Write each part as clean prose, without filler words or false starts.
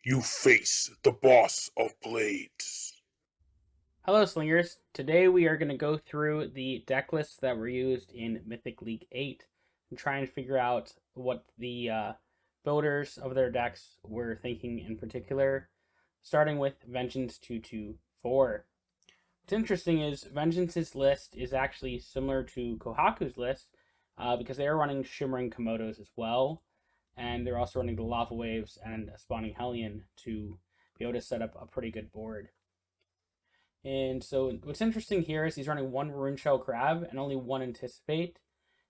You face the boss of blades. Hello Slingers, today we are going to go through the deck lists that were used in Mythic League 8 and try and figure out what the builders of their decks were thinking in particular, starting with Vengeance224. What's interesting is Vengeance's list is actually similar to Kohaku's list because they are running Shimmering Komodos as well, and they're also running the Lava Waves and a Spawning Hellion to be able to set up a pretty good board. And so what's interesting here is he's running one Rune Shell Crab and only one Anticipate.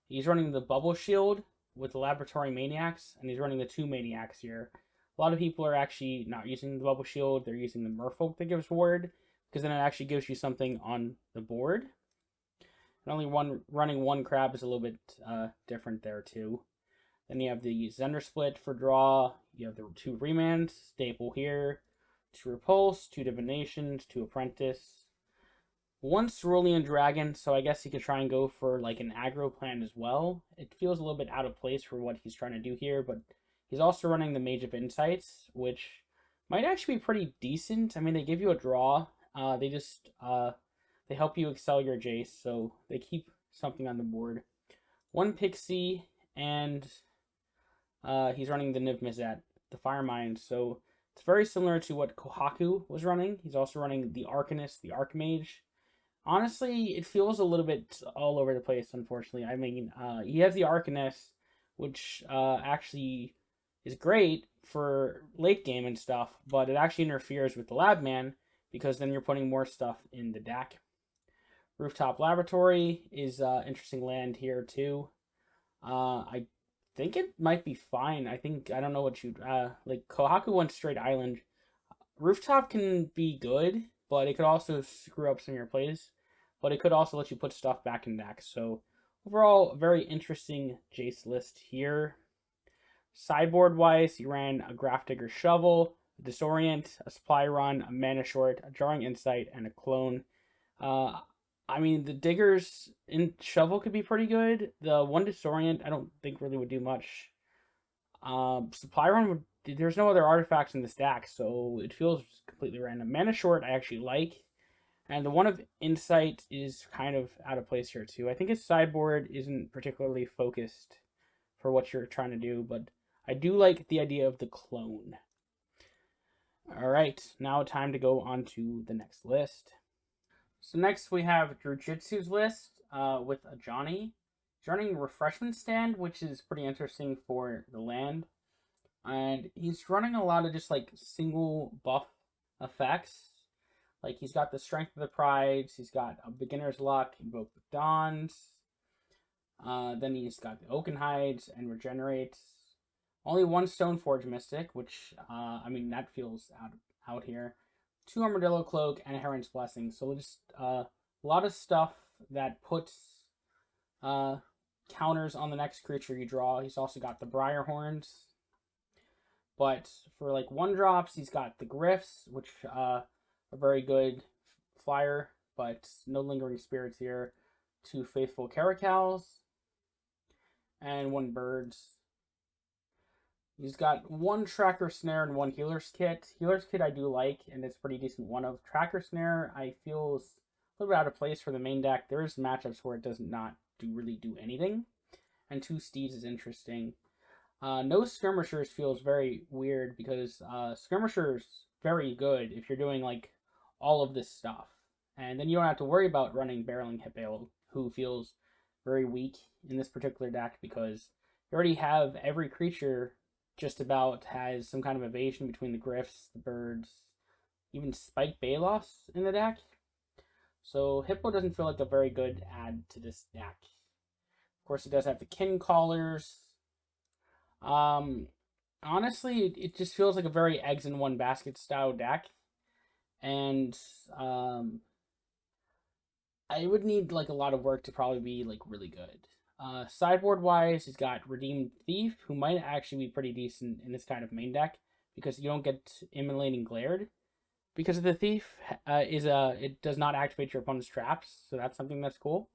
He's running the Bubble Shield with the Laboratory Maniacs, and he's running the two Maniacs here. A lot of people are actually not using the Bubble Shield, they're using the Merfolk that gives ward, because then it actually gives you something on the board. And only running one Crab is a little bit different there too. Then you have the Zender Split for draw, you have the two Remands, staple here, 2 Repulse, 2 Divinations, 2 Apprentice, 1 Cerulean Dragon, so I guess he could try and go for like an aggro plan as well. It feels a little bit out of place for what he's trying to do here, but he's also running the Mage of Insights, which might actually be pretty decent. I mean, they give you a draw. They help you excel your Jace, so they keep something on the board. 1 Pixie, and he's running the Niv Mizzet, the Fire Mine, so it's very similar to what Kohaku was running. He's also running the Arcanist, the Archmage. Honestly, it feels a little bit all over the place, unfortunately. I mean, he has the Arcanist, which actually is great for late game and stuff, but it actually interferes with the Labman, because then you're putting more stuff in the deck. Rooftop Laboratory is interesting land here, too. I think it might be fine. I don't know what you like. Kohaku went straight island. Rooftop can be good, but it could also screw up some of your plays. But it could also let you put stuff back in deck. So overall, very interesting Jace list here. Sideboard wise, he ran a Grafdigger Shovel, a Disorient, a Supply Run, a Mana Short, a Jarring Insight, and a Clone. I mean, the Diggers in Shovel could be pretty good. The one Disorient, I don't think really would do much. Supply Run would. There's no other artifacts in the stack, so it feels completely random. Mana Short, I actually like. And the one of Insight is kind of out of place here, too. I think his sideboard isn't particularly focused for what you're trying to do, but I do like the idea of the Clone. Alright, now time to go on to the next list. So next we have Drewjitzu's list with Ajani. He's running Refreshment Stand, which is pretty interesting for the land. And he's running a lot of just like single buff effects. Like he's got the Strength of the Prides, he's got a Beginner's Luck, Invoke the Dawns. Then he's got the Oaken Hides and Regenerates. Only 1 Stoneforge Mystic, which, I mean, that feels out here. 2 Armadillo Cloak, and a Heron's Blessing. So just a lot of stuff that puts counters on the next creature you draw. He's also got the Briar Horns. But for like 1-drops, he's got the Gryphs, which are very good flyer, but no Lingering Spirits here. 2 Faithful Caracals, and 1 Birds. He's got 1 Tracker Snare and 1 Healer's Kit. Healer's Kit I do like, and it's pretty decent one of. Tracker Snare I feel is a little bit out of place for the main deck. There's matchups where it does not really do anything. And 2 Steeds is interesting. No Skirmishers feels very weird because Skirmishers very good if you're doing like all of this stuff. And then you don't have to worry about running Barreling Hippo, who feels very weak in this particular deck because you already have every creature just about has some kind of evasion between the Gryphs, the Birds, even Spike Balos in the deck. So Hippo doesn't feel like a very good add to this deck. Of course, it does have the Kin Callers. Honestly, it just feels like a very eggs in one basket style deck. And I would need like a lot of work to probably be like really good. Sideboard wise, he's got Redeemed Thief, who might actually be pretty decent in this kind of main deck because you don't get Immolating Glared. Because of the Thief it does not activate your opponent's traps, so that's something that's cool.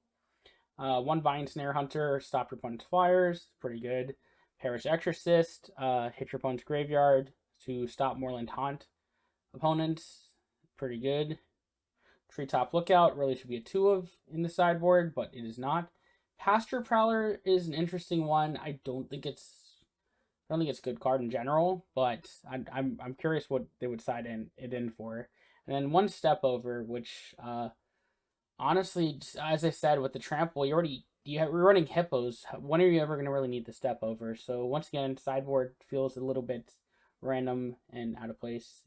1 Vine Snare Hunter, stop your opponent's flyers, pretty good. Parish Exorcist, hit your opponent's graveyard, to stop Moorland Taunt opponents. Pretty good. Treetop Lookout really should be a 2 of in the sideboard, but it is not. Pasture Prowler is an interesting one. I don't think it's a good card in general, but I'm curious what they would side it in for. And then One Step Over, which honestly, as I said with the trample, you're running hippos. When are you ever going to really need the Step Over? So once again, sideboard feels a little bit random and out of place.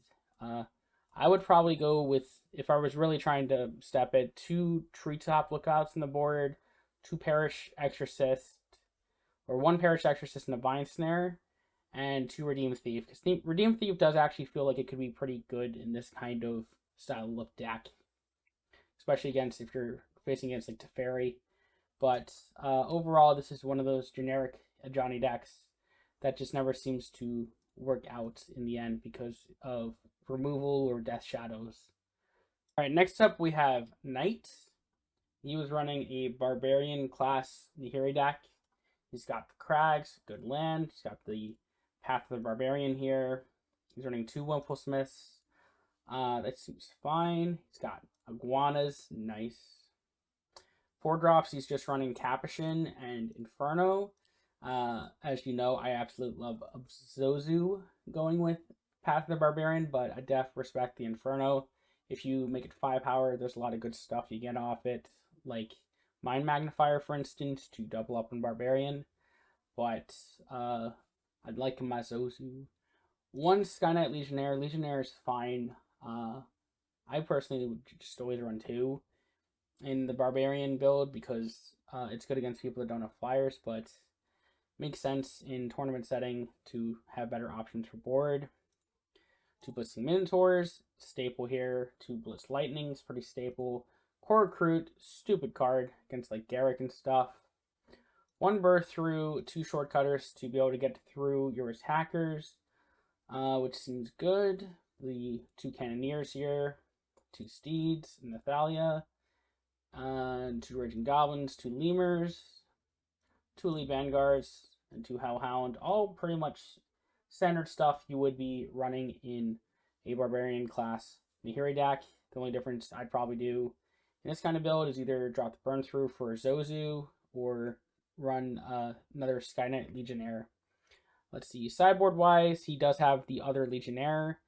I would probably go with, if I was really trying to step it, 2 Treetop Lookouts on the board, 2 Perish Exorcist, or 1 Perish Exorcist and a Vine Snare, and 2 Redeem Thief. Because Redeem Thief does actually feel like it could be pretty good in this kind of style of deck, especially if you're facing against like Teferi. But overall, this is one of those generic Ajani decks that just never seems to work out in the end because of removal or death shadows. Alright, next up we have Knight. He was running a Barbarian class Nahiri deck. He's got the Crags, good land. He's got the Path of the Barbarian here. He's running 2 Wimplesmiths. That seems fine. He's got Iguanas, nice. 4 drops, he's just running Capuchin and Inferno. As you know, I absolutely love Zozu going with Path of the Barbarian, but I def respect the Inferno. If you make it 5 power, there's a lot of good stuff you get off it, like Mind Magnifier, for instance, to double up on Barbarian. But I'd like my Zozu. 1 Sky Knight Legionnaire. Legionnaire is fine. I personally would just always run 2 in the Barbarian build because it's good against people that don't have flyers, but makes sense in tournament setting to have better options for board. 2 Blitzing Minotaurs, staple here. 2 Blitz Lightnings, pretty staple. Core Recruit, stupid card against like Garruk and stuff. 1 Birth Through, 2 Shortcutters to be able to get through your attackers, which seems good. The 2 Cannoneers here, 2 Steeds, Nathalia, 2 Raging Goblins, 2 Lemurs, 2 Elite Vanguards, and 2 Hellhound. All pretty much standard stuff you would be running in a Barbarian class Nahiri deck. The only difference I'd probably do in this kind of build is either drop the Burn Through for Zozu or run another Sky Knight Legionnaire. Let's see, sideboard wise, he does have the other Legionnaire.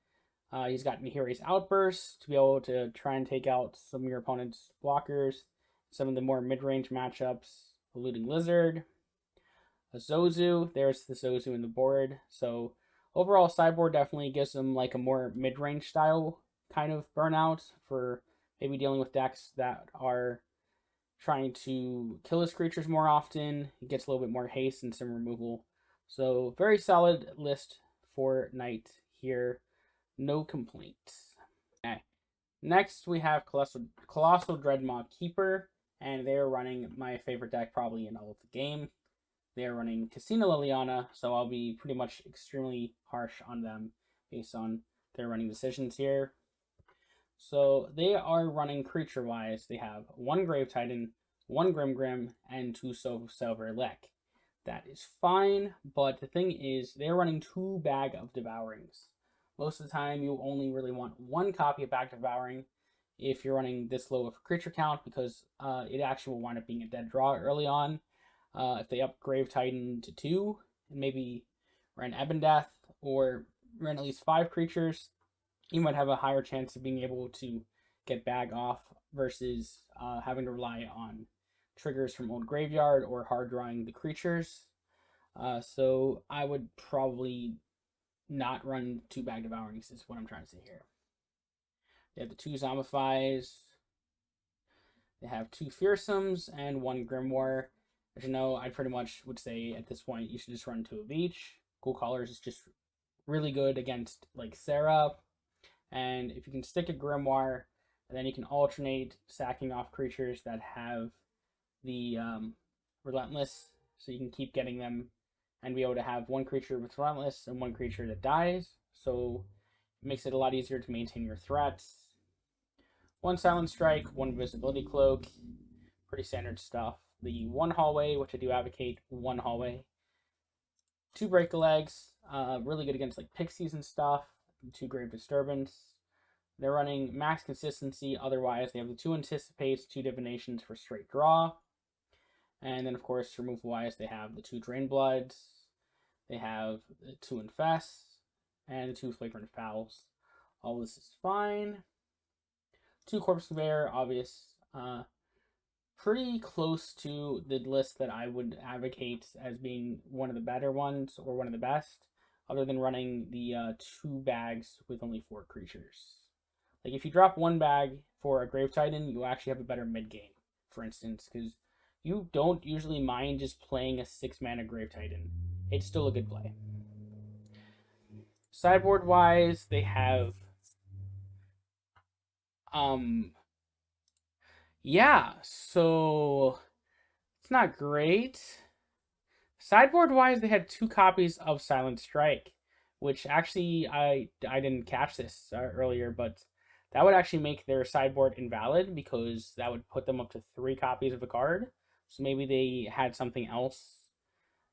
He's got Nahiri's Outburst to be able to try and take out some of your opponent's blockers, some of the more mid-range matchups, Eluding Lizard, a Zozu. There's the Zozu in the board. So overall, sideboard definitely gives him like a more mid-range style kind of burnout for maybe dealing with decks that are trying to kill his creatures more often. He gets a little bit more haste and some removal. So very solid list for Knight here. No complaints. Okay. Next we have Colossal Dreadmaw Keeper, and they're running my favorite deck probably in all of the game. They're running Casino Liliana, so I'll be pretty much extremely harsh on them based on their running decisions here. So they are running creature-wise. They have 1 Grave Titan, 1 Grim, and 2 Silver Lek. That is fine, but the thing is, they're running 2 Bag of Devourings. Most of the time, you only really want 1 copy of Bag of Devouring if you're running this low of a creature count, because it actually will wind up being a dead draw early on. If they up Grave Titan to 2, and maybe ran Ebon Death, or ran at least 5 creatures, you might have a higher chance of being able to get Bag off versus having to rely on triggers from Old Graveyard or hard drawing the creatures. So I would probably not run 2 Bag Devourings is what I'm trying to say here. They have the 2 Zombifies. They have 2 Fearsomes and 1 Grimoire. As you know, I pretty much would say at this point you should just run 2 of each. Cool Colors is just really good against like Serra. And if you can stick a Grimoire, then you can alternate sacking off creatures that have the Relentless, so you can keep getting them and be able to have 1 creature with Relentless and 1 creature that dies. So it makes it a lot easier to maintain your threats. 1 Silent Strike, 1 Visibility Cloak, pretty standard stuff. The 1 Hallway, which I do advocate 1 Hallway. 2 break-a-legs, really good against like pixies and stuff. 2 grave disturbance. They're running max consistency. Otherwise, they have the 2 anticipates, 2 divinations for straight draw. And then, of course, removal-wise, they have the 2 drain bloods. They have the 2 infests and the 2 flagrant fouls. All this is fine. 2 corpse conveyor, obvious. Pretty close to the list that I would advocate as being one of the better ones or one of the best, other than running the 2 bags with only 4 creatures. Like, if you drop 1 bag for a Grave Titan, you actually have a better mid-game, for instance, because you don't usually mind just playing a 6-mana Grave Titan. It's still a good play. Sideboard-wise, they have... Yeah, so... It's not great. Sideboard-wise, they had 2 copies of Silent Strike, which actually, I didn't catch this earlier, but that would actually make their sideboard invalid, because that would put them up to 3 copies of a card. So maybe they had something else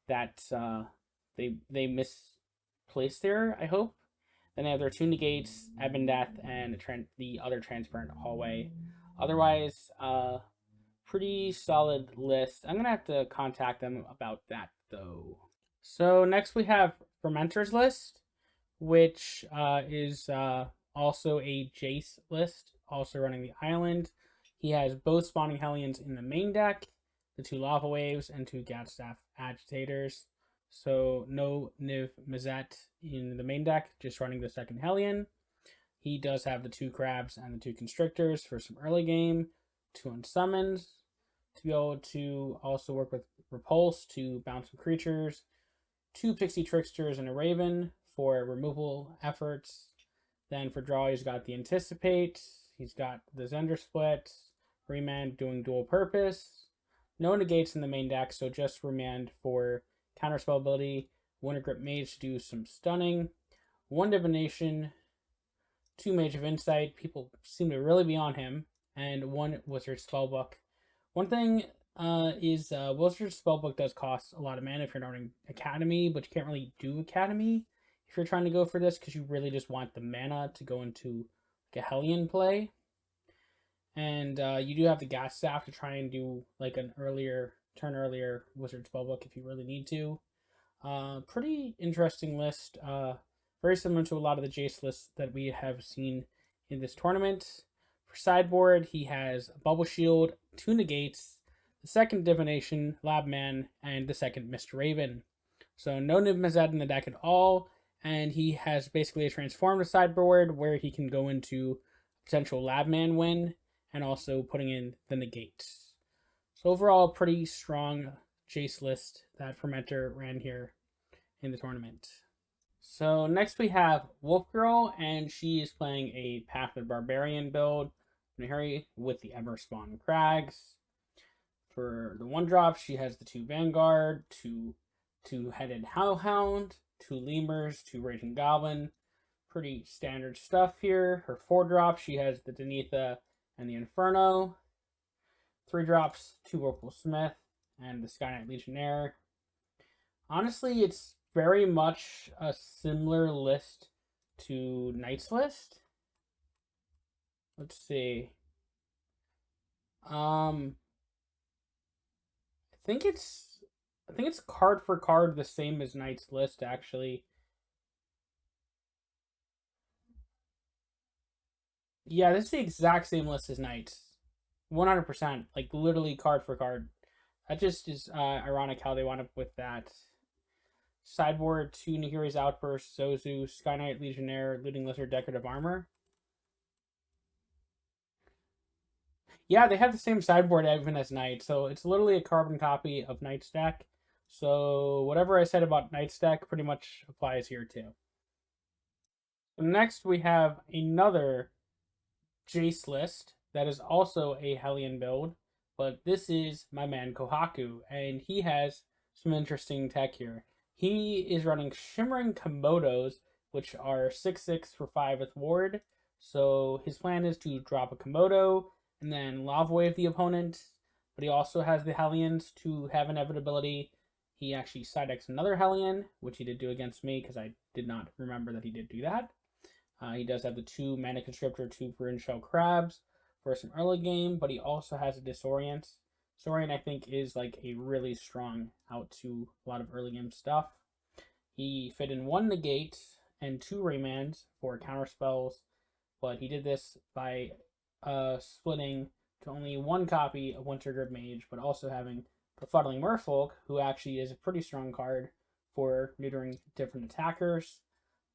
that they misplaced there, I hope. Then they have their 2 negates, Ebon Death, and the other Transparent Hallway. Otherwise, pretty solid list. I'm going to have to contact them about that, though. So next we have Fermentor's list, which is also a Jace list, also running the island. He has both Spawning Hellions in the main deck, the 2 Lava Waves, and 2 Gatstaff Agitators. So no Niv Mizzet in the main deck, just running the 2nd Hellion. He does have the 2 Crabs and the 2 Constrictors for some early game, 2 Unsummons, to be able to also work with Repulse to bounce some creatures, 2 Pixie Tricksters and a Raven for removal efforts. Then for draw, he's got the Anticipate, he's got the Zender Split, Remand doing dual purpose, no negates in the main deck, so just Remand for counterspell ability, Wintergrip Mage to do some stunning, 1 Divination, 2 Mage of Insight, people seem to really be on him, and 1 Wizard Spellbook. One thing is Wizard Spellbook does cost a lot of mana if you're running Academy, but you can't really do Academy if you're trying to go for this, because you really just want the mana to go into like a Hellion play. And you do have the Gas Staff to try and do like an turn earlier Wizard Spellbook if you really need to. Pretty interesting list. Very similar to a lot of the Jace lists that we have seen in this tournament. For sideboard, he has a Bubble Shield, 2 negates, the 2nd Divination, Labman, and the 2nd Mr. Raven. So no Niv Mizzet in the deck at all, and he has basically a transformed sideboard where he can go into potential Labman win, and also putting in the negates. So overall, pretty strong Jace list that Fermentor ran here in the tournament. So next we have wulfgirl, and she is playing a Path of Barbarian build. Nahiri with the Everspawn Crags. For the 1-drop, she has the 2 Vanguard, 2 Two-Headed Hellhound, 2 Lemurs, 2 Raging Goblin. Pretty standard stuff here. Her 4-drop, she has the Denitha and the Inferno. 3 drops, 2 Whirlpool Smith, and the Sky Knight Legionnaire. Honestly, it's very much a similar list to Knight's list. Let's see. I think it's card for card the same as Knight's list, actually. Yeah, this is the exact same list as Knight's. 100%. Like, literally card for card. That just is ironic how they wound up with that. Sideboard, 2 Nahiri's Outburst, Zozu, Sky Knight Legionnaire, Looting Lizard, Decorative Armor. Yeah, they have the same sideboard even as Knight, so it's literally a carbon copy of Knight's deck. So whatever I said about Knight's deck pretty much applies here too. Next we have another Jace list that is also a Hellion build, but this is my man Kohaku, and he has some interesting tech here. He is running Shimmering Komodos, which are 6/6 for 5 with Ward. So his plan is to drop a Komodo and then Lava Wave the opponent, but he also has the Hellions to have inevitability. he actually side decks another Hellion, which he did do against me because I did not remember that he did do that. He does have the 2 Mana Constrictor, 2 Bryn Shell Crabs for some early game, but he also has a Disorient. Disorient, I think, is like a really strong out to a lot of early game stuff. He fit in 1 Negate and 2 Remands for counter spells, but he did this by splitting to only 1 copy of Wintergrip Mage, but also having Befuddling Merfolk, who actually is a pretty strong card for neutering different attackers.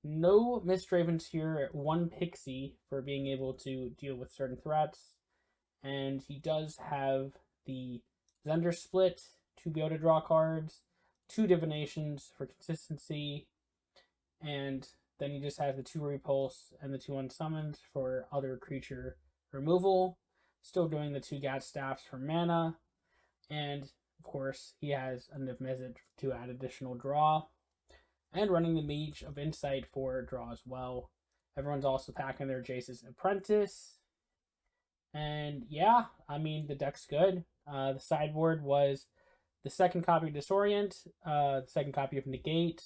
No Mistravens here, 1 Pixie for being able to deal with certain threats, and he does have the Zender Split to be able to draw cards, 2 Divinations for consistency, and then he just has the 2 Repulse and the 2 Unsummons for other creature removal. Still doing the 2 Gat Staffs for mana, and of course he has a Niv Mizzet to add additional draw, and running the Mage of Insight for draw as well. Everyone's also packing their Jace's Apprentice, and yeah, I mean the deck's good. The sideboard was the 2nd copy of Disorient, the 2nd copy of Negate,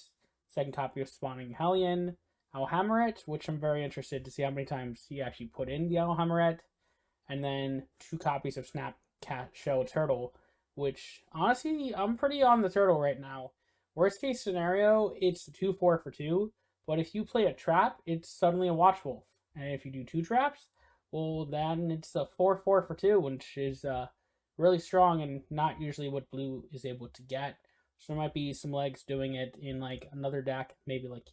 2nd copy of Spawning Hellion, Alhameret, which I'm very interested to see how many times he actually put in the Alhameret, and then 2 copies of Snapcat Shell Turtle, which honestly, I'm pretty on the Turtle right now. Worst case scenario, it's 2-4 for 2, but if you play a trap, it's suddenly a Watch Wolf. And if you do 2 traps, well, then it's a 4-4 for 2, which is really strong and not usually what blue is able to get. So there might be some legs doing it in like another deck, maybe like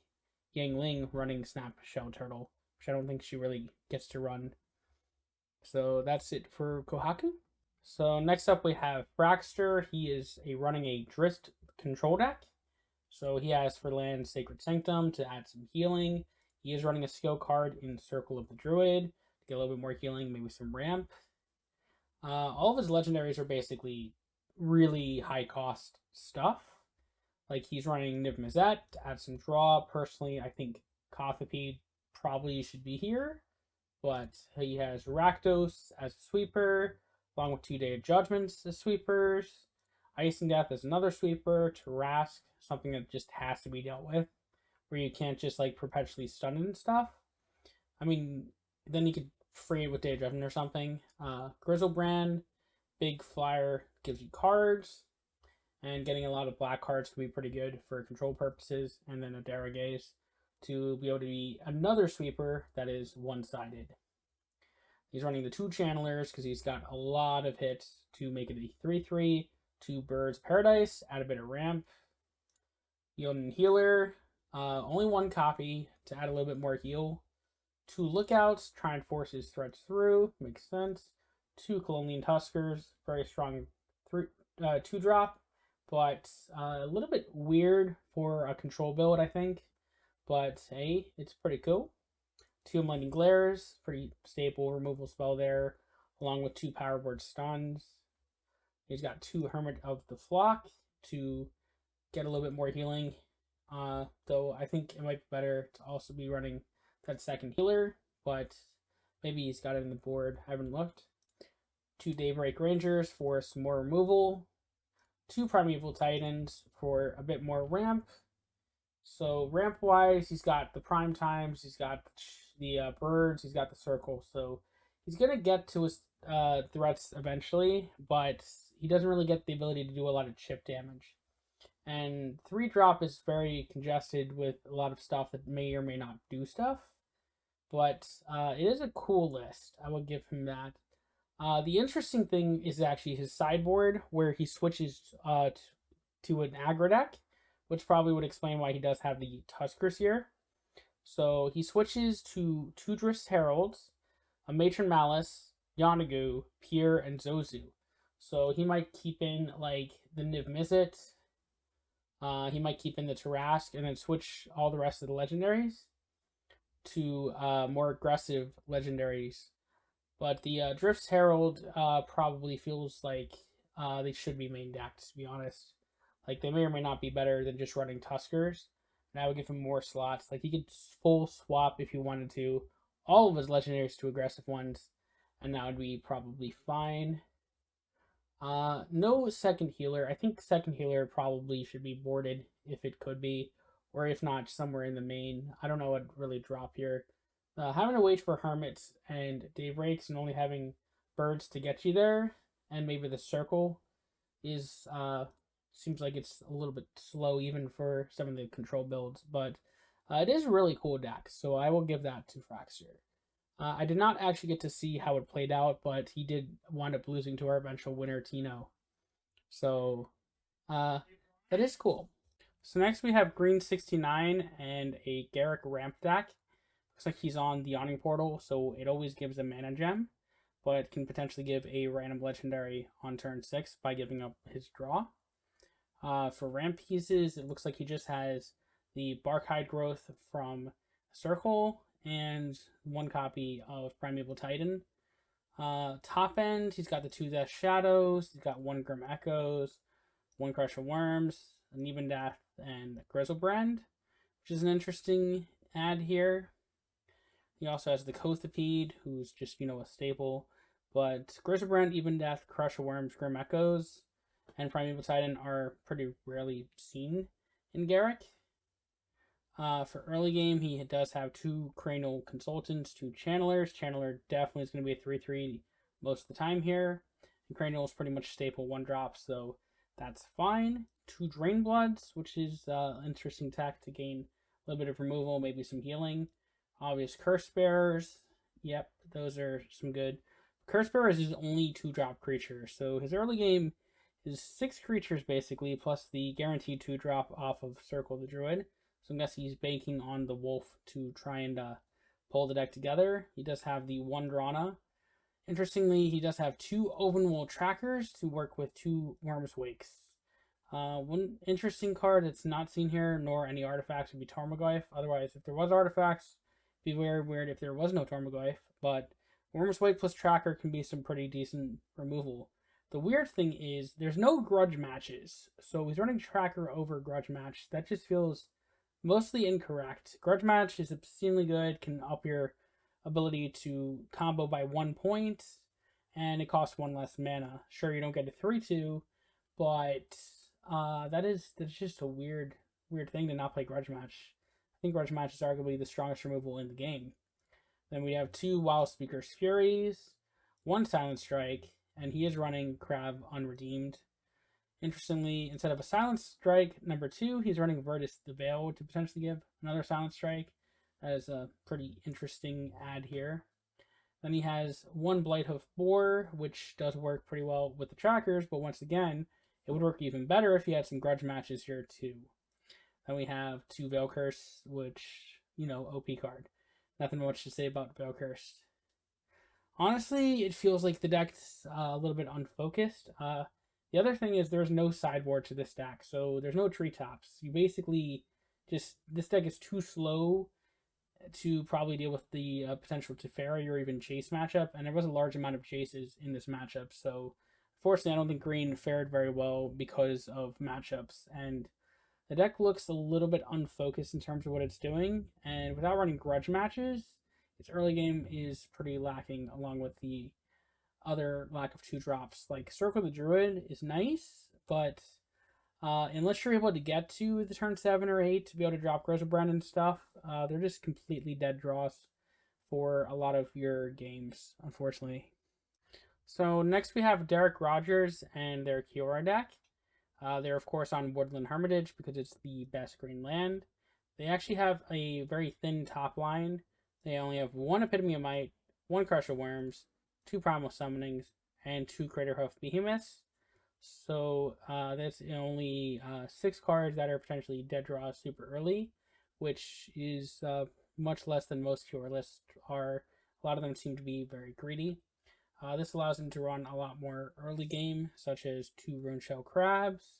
Yang Ling running Snap Shell Turtle, which I don't think she really gets to run. So that's it for Kohaku. So next up we have Fragster. He is running a Drizzt control deck. So he has for land Sacred Sanctum to add some healing. He is running a skill card in Circle of the Druid to get a little bit more healing, maybe some ramp. All of his legendaries are basically really high cost stuff. Like he's running Niv Mizzet to add some draw. Personally, I think Kothopede probably should be here, but he has Rakdos as a sweeper, along with 2 Day of Judgments as sweepers. Icing Death is another sweeper. Tarask, something that just has to be dealt with, where you can't just like perpetually stun and stuff. I mean, then you could free it with Day of Judgment or something. Grizzlebrand, big flyer, gives you cards, and getting a lot of black cards can be pretty good for control purposes. And then Adara Gaze to be able to be another sweeper that is one-sided. He's running the 2 Channelers because he's got a lot of hits to make it a 3/3. 2 Birds Paradise, add a bit of ramp. Yoden Healer, only 1 copy to add a little bit more heal. 2 Lookouts, try and force his threats through, makes sense. 2 Colonian Tuskers, very strong 2-drop, but a little bit weird for a control build, I think. But hey, it's pretty cool. 2 Enlightening Glares, pretty staple removal spell there, along with 2 Powerboard Stuns. He's got 2 Hermit of the Flock to get a little bit more healing. Though I think it might be better to also be running that 2nd healer, but maybe he's got it in the board. I haven't looked. 2 Daybreak Rangers for some more removal. 2 Primeval Titans for a bit more ramp. So ramp-wise, he's got the Prime Times, he's got the Birds, he's got the Circle. So he's going to get to his threats eventually, but he doesn't really get the ability to do a lot of chip damage. And 3-drop is very congested with a lot of stuff that may or may not do stuff. But it is a cool list. I will give him that. The interesting thing is actually his sideboard, where he switches to an aggro deck, which probably would explain why he does have the Tuskers here. So he switches to 2 Drizzt Heralds, a Matron Malice, Yanagu, Pier, and Zozu. So he might keep in like the Niv Mizzet. He might keep in the Tarask and then switch all the rest of the legendaries to more aggressive legendaries. But the Drizzt Herald probably feels like they should be main decked, to be honest. Like, they may or may not be better than just running Tuskers. And I would give him more slots. Like, he could full swap if he wanted to all of his legendaries to aggressive ones, and that would be probably fine. No second healer. I think second healer probably should be boarded if it could be, or if not, somewhere in the main. I don't know what really drop here. Having to wait for hermits and daybreaks and only having birds to get you there, and maybe the circle is seems like it's a little bit slow even for some of the control builds, but it is a really cool deck, so I will give that to Fragster. I did not actually get to see how it played out, but he did wind up losing to our eventual winner, Tino. So that is cool. So next we have Green 69 and a Garruk ramp deck. Looks like he's on the Yawning Portal, so it always gives a mana gem, but it can potentially give a random legendary on turn 6 by giving up his draw. For ramp pieces, it looks like he just has the Barkhide growth from Circle and one copy of Primeval Titan. Top end, he's got the 2 Death Shadows, he's got 1 Grim Echoes, 1 Crush of Worms, an Even Death, and Grizzlebrand, which is an interesting add here. He also has the Kothapede, who's just, a staple. But Grizzlebrand, Even Death, Crush of Worms, Grim Echoes, and Primeval Titan are pretty rarely seen in Garruk. For early game, he does have 2 Cranial Consultants, 2 Channelers. Channeler definitely is going to be a 3/3 most of the time here. And Cranial is pretty much staple 1-drop, so that's fine. 2 Drain Bloods, which is an interesting tech to gain a little bit of removal, maybe some healing. Obvious Curse Bearers. Yep, those are some good. Curse Bearers is only 2-drop creature, so his early game is 6 creatures basically, plus the guaranteed 2-drop off of Circle the Druid. So I guess he's banking on the Wolf to try and pull the deck together. He does have the 1 Drana. Interestingly, he does have 2 Ovenwool Trackers to work with 2 Worm's Wakes. One interesting card that's not seen here, nor any artifacts, would be Tarmogoyf. Otherwise, if there was artifacts, it'd be very weird if there was no Tarmogoyf. But Worm's Wake plus Tracker can be some pretty decent removal. The weird thing is, there's no grudge matches. So he's running Tracker over grudge match. That just feels mostly incorrect. Grudge match is obscenely good, can up your ability to combo by 1 point, and it costs 1 less mana. Sure, you don't get a 3/2, but that's just a weird thing to not play grudge match. I think grudge match is arguably the strongest removal in the game. Then we have 2 Wild Speaker's Furies, 1 Silent Strike, and he is running Crab unredeemed. Interestingly, instead of a Silent Strike number 2, he's running Virtus the Veil to potentially give another Silent Strike. That is a pretty interesting add here. Then he has 1 Blighthoof Boar, which does work pretty well with the trackers, but once again, it would work even better if he had some grudge matches here too. Then we have 2 Veil Curse, which, OP card. Nothing much to say about Veil Curse. Honestly, it feels like the deck's a little bit unfocused. The other thing is there's no sideboard to this deck, so there's no treetops. You basically this deck is too slow to probably deal with the potential Teferi or even Jace matchup, and there was a large amount of Jaces in this matchup, so unfortunately I don't think Green fared very well because of matchups, and the deck looks a little bit unfocused in terms of what it's doing, and without running grudge matches, its early game is pretty lacking, along with the other lack of 2-drops. Like Circle the Druid is nice, but unless you're able to get to the turn 7 or 8 to be able to drop Grizzlebrand and stuff, they're just completely dead draws for a lot of your games, unfortunately. So next we have Derek Rogers and their Kiora deck. They're of course on Woodland Hermitage because it's the best green land. They actually have a very thin top line. They only have 1 Epitome of Might, 1 Crush of Worms, 2 Primal Summonings, and 2 Craterhoof Behemoths. So that's only 6 cards that are potentially dead draws super early, which is much less than most Kiora lists are. A lot of them seem to be very greedy. This allows them to run a lot more early game, such as 2 Runeshell Crabs,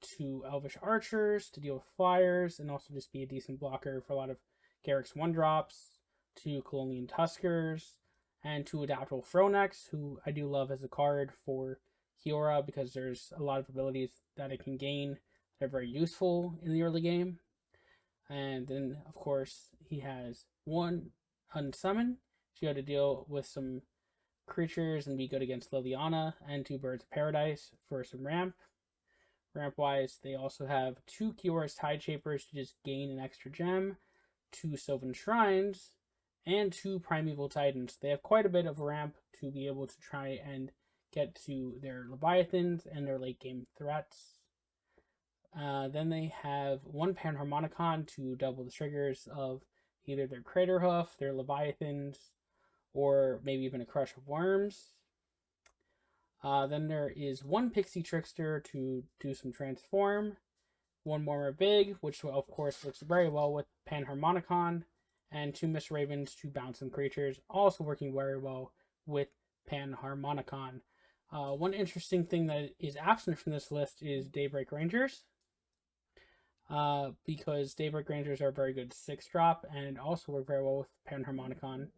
2 Elvish Archers to deal with flyers, and also just be a decent blocker for a lot of Garruk's 1-drops, 2 Colonian Tuskers, and 2 Adaptable Fronecks, who I do love as a card for Kiora because there's a lot of abilities that it can gain that are very useful in the early game. And then, of course, he has 1 Unsummon, so you have to deal with some creatures and be good against Liliana, and 2 Birds of Paradise for some ramp. Ramp-wise, they also have 2 Kiora's Tide Shapers to just gain an extra gem, 2 Sylvan Shrines, and 2 Primeval Titans. They have quite a bit of ramp to be able to try and get to their Leviathans and their late game threats. Then they have 1 Panharmonicon to double the triggers of either their Craterhoof, their Leviathans, or maybe even a Crush of Worms. Then there is 1 Pixie Trickster to do some transform, 1 Mormor Big, which of course works very well with Panharmonicon, and 2 Mist Ravens to bounce some creatures, also working very well with Panharmonicon. One interesting thing that is absent from this list is Daybreak Rangers, because Daybreak Rangers are a very good 6-drop and also work very well with Panharmonicon.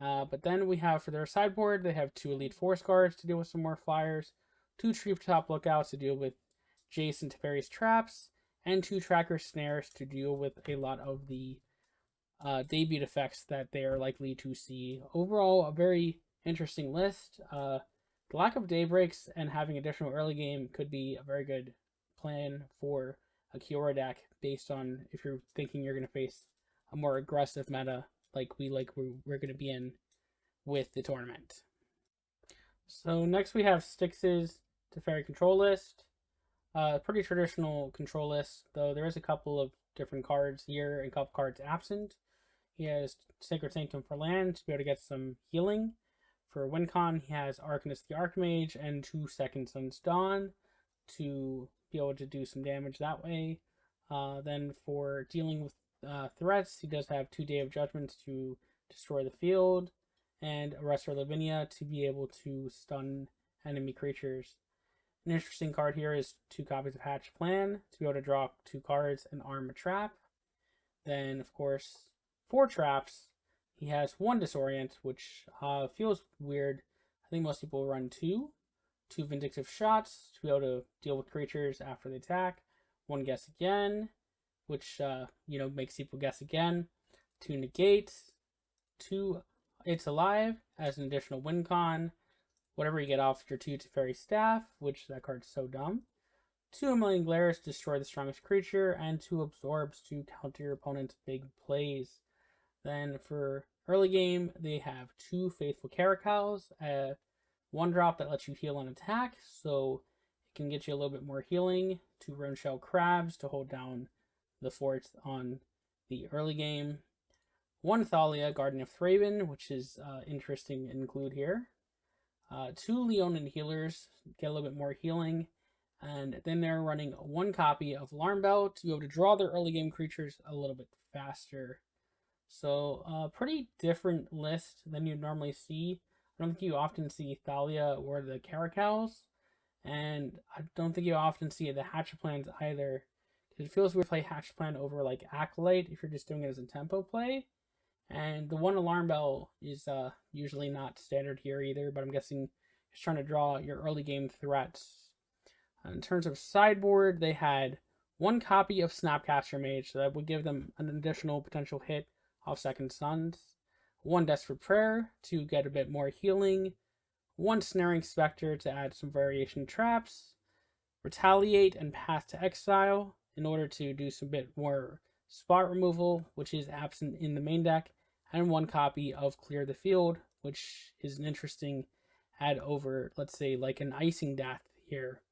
But then we have, for their sideboard, they have 2 Elite Force Guards to deal with some more flyers, 2 Treetop Lookouts to deal with Jace and Teferi's traps, and 2 Tracker Snares to deal with a lot of the debut effects that they are likely to see. Overall, a very interesting list. The lack of Daybreaks and having additional early game could be a very good plan for a Kiora deck, based on if you're thinking you're going to face a more aggressive meta like we're going to be in with the tournament. So next we have Stixxe's Teferi control list. Pretty traditional control list, though there is a couple of different cards here and a couple cards absent. He has Sacred Sanctum for land to be able to get some healing. For WinCon, he has Arcanist the Archmage and 2 Second Sun's Dawn to be able to do some damage that way. Then for dealing with threats, he does have 2 Day of Judgments to destroy the field, and Arrestor Lavinia to be able to stun enemy creatures. An interesting card here is 2 copies of Hatch Plan to be able to draw 2 cards and arm a trap. Then, of course, 4 traps. He has 1 Disorient, which feels weird. I think most people run 2. 2 Vindictive Shots to be able to deal with creatures after they attack. 1 Guess Again, which makes people guess again. 2 Negates. 2 It's Alive as an additional win con. Whatever you get off your 2 Teferi Staff, which that card's so dumb. 2 Million Glares to destroy the strongest creature, and 2 Absorbs to counter your opponent's big plays. Then for early game, they have 2 Faithful Caracals, 1-drop that lets you heal on attack, so it can get you a little bit more healing. 2 Runeshell Crabs to hold down the forts on the early game. 1 Thalia, Guardian of Thraben, which is interesting to include here. 2 Leonin Healers, get a little bit more healing. And then they're running 1 copy of Alarm Bell to be able to draw their early game creatures a little bit faster. So, pretty different list than you'd normally see. I don't think you often see Thalia or the Caracals. And I don't think you often see the Hatch Plans either. It feels weird to play Hatch Plan over like Acolyte if you're just doing it as a tempo play. And the 1 Alarm Bell is usually not standard here either, but I'm guessing it's trying to draw your early game threats. In terms of sideboard, they had 1 copy of Snapcaster Mage, so that would give them an additional potential hit off Second Suns. 1 Desperate Prayer to get a bit more healing. 1 Snaring Spectre to add some variation traps. Retaliate and Path to Exile in order to do some bit more spot removal, which is absent in the main deck. And 1 copy of Clear the Field, which is an interesting add over, let's say, like an Icing Death here.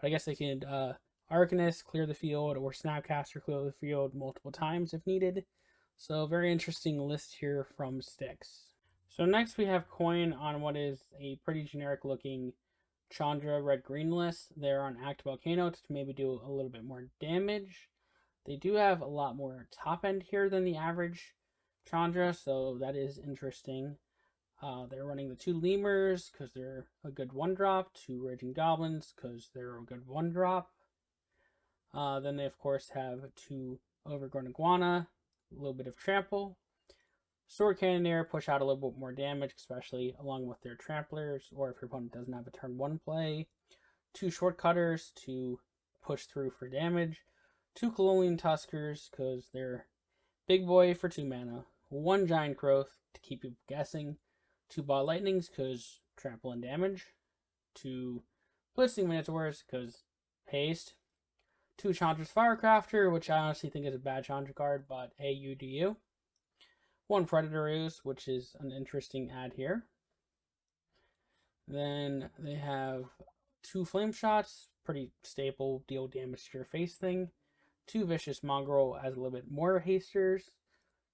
But I guess they could Arcanist, Clear the Field, or Snapcaster, Clear the Field multiple times if needed. So very interesting list here from Stixxe. So next we have Coyne on what is a pretty generic looking Chandra red-green list. They're on Active Volcano to maybe do a little bit more damage. They do have a lot more top end here than the average Chandra, so that is interesting. They're running the 2 Lemurs because they're a good 1-drop, 2 Raging Goblins because they're a good 1-drop. Then they of course have 2 Overgrown Iguana, a little bit of Trample. Sword Cannoneer, push out a little bit more damage, especially along with their Tramplers, or if your opponent doesn't have a turn 1 play. 2 Shortcutters to push through for damage. 2 Colonian Tuskers, because they're big boy for 2 mana. 1 Giant Growth to keep you guessing. 2 ball lightnings because trample and damage, 2 blitzing minotaurs because haste, 2 Chandra's Firecrafter, which I honestly think is a bad Chandra card, but hey, you do you. 1 Predator Ooze, which is an interesting add here. Then they have 2 Flame Shots, pretty staple, deal damage to your face thing. 2 Vicious Mongrel as a little bit more hasters.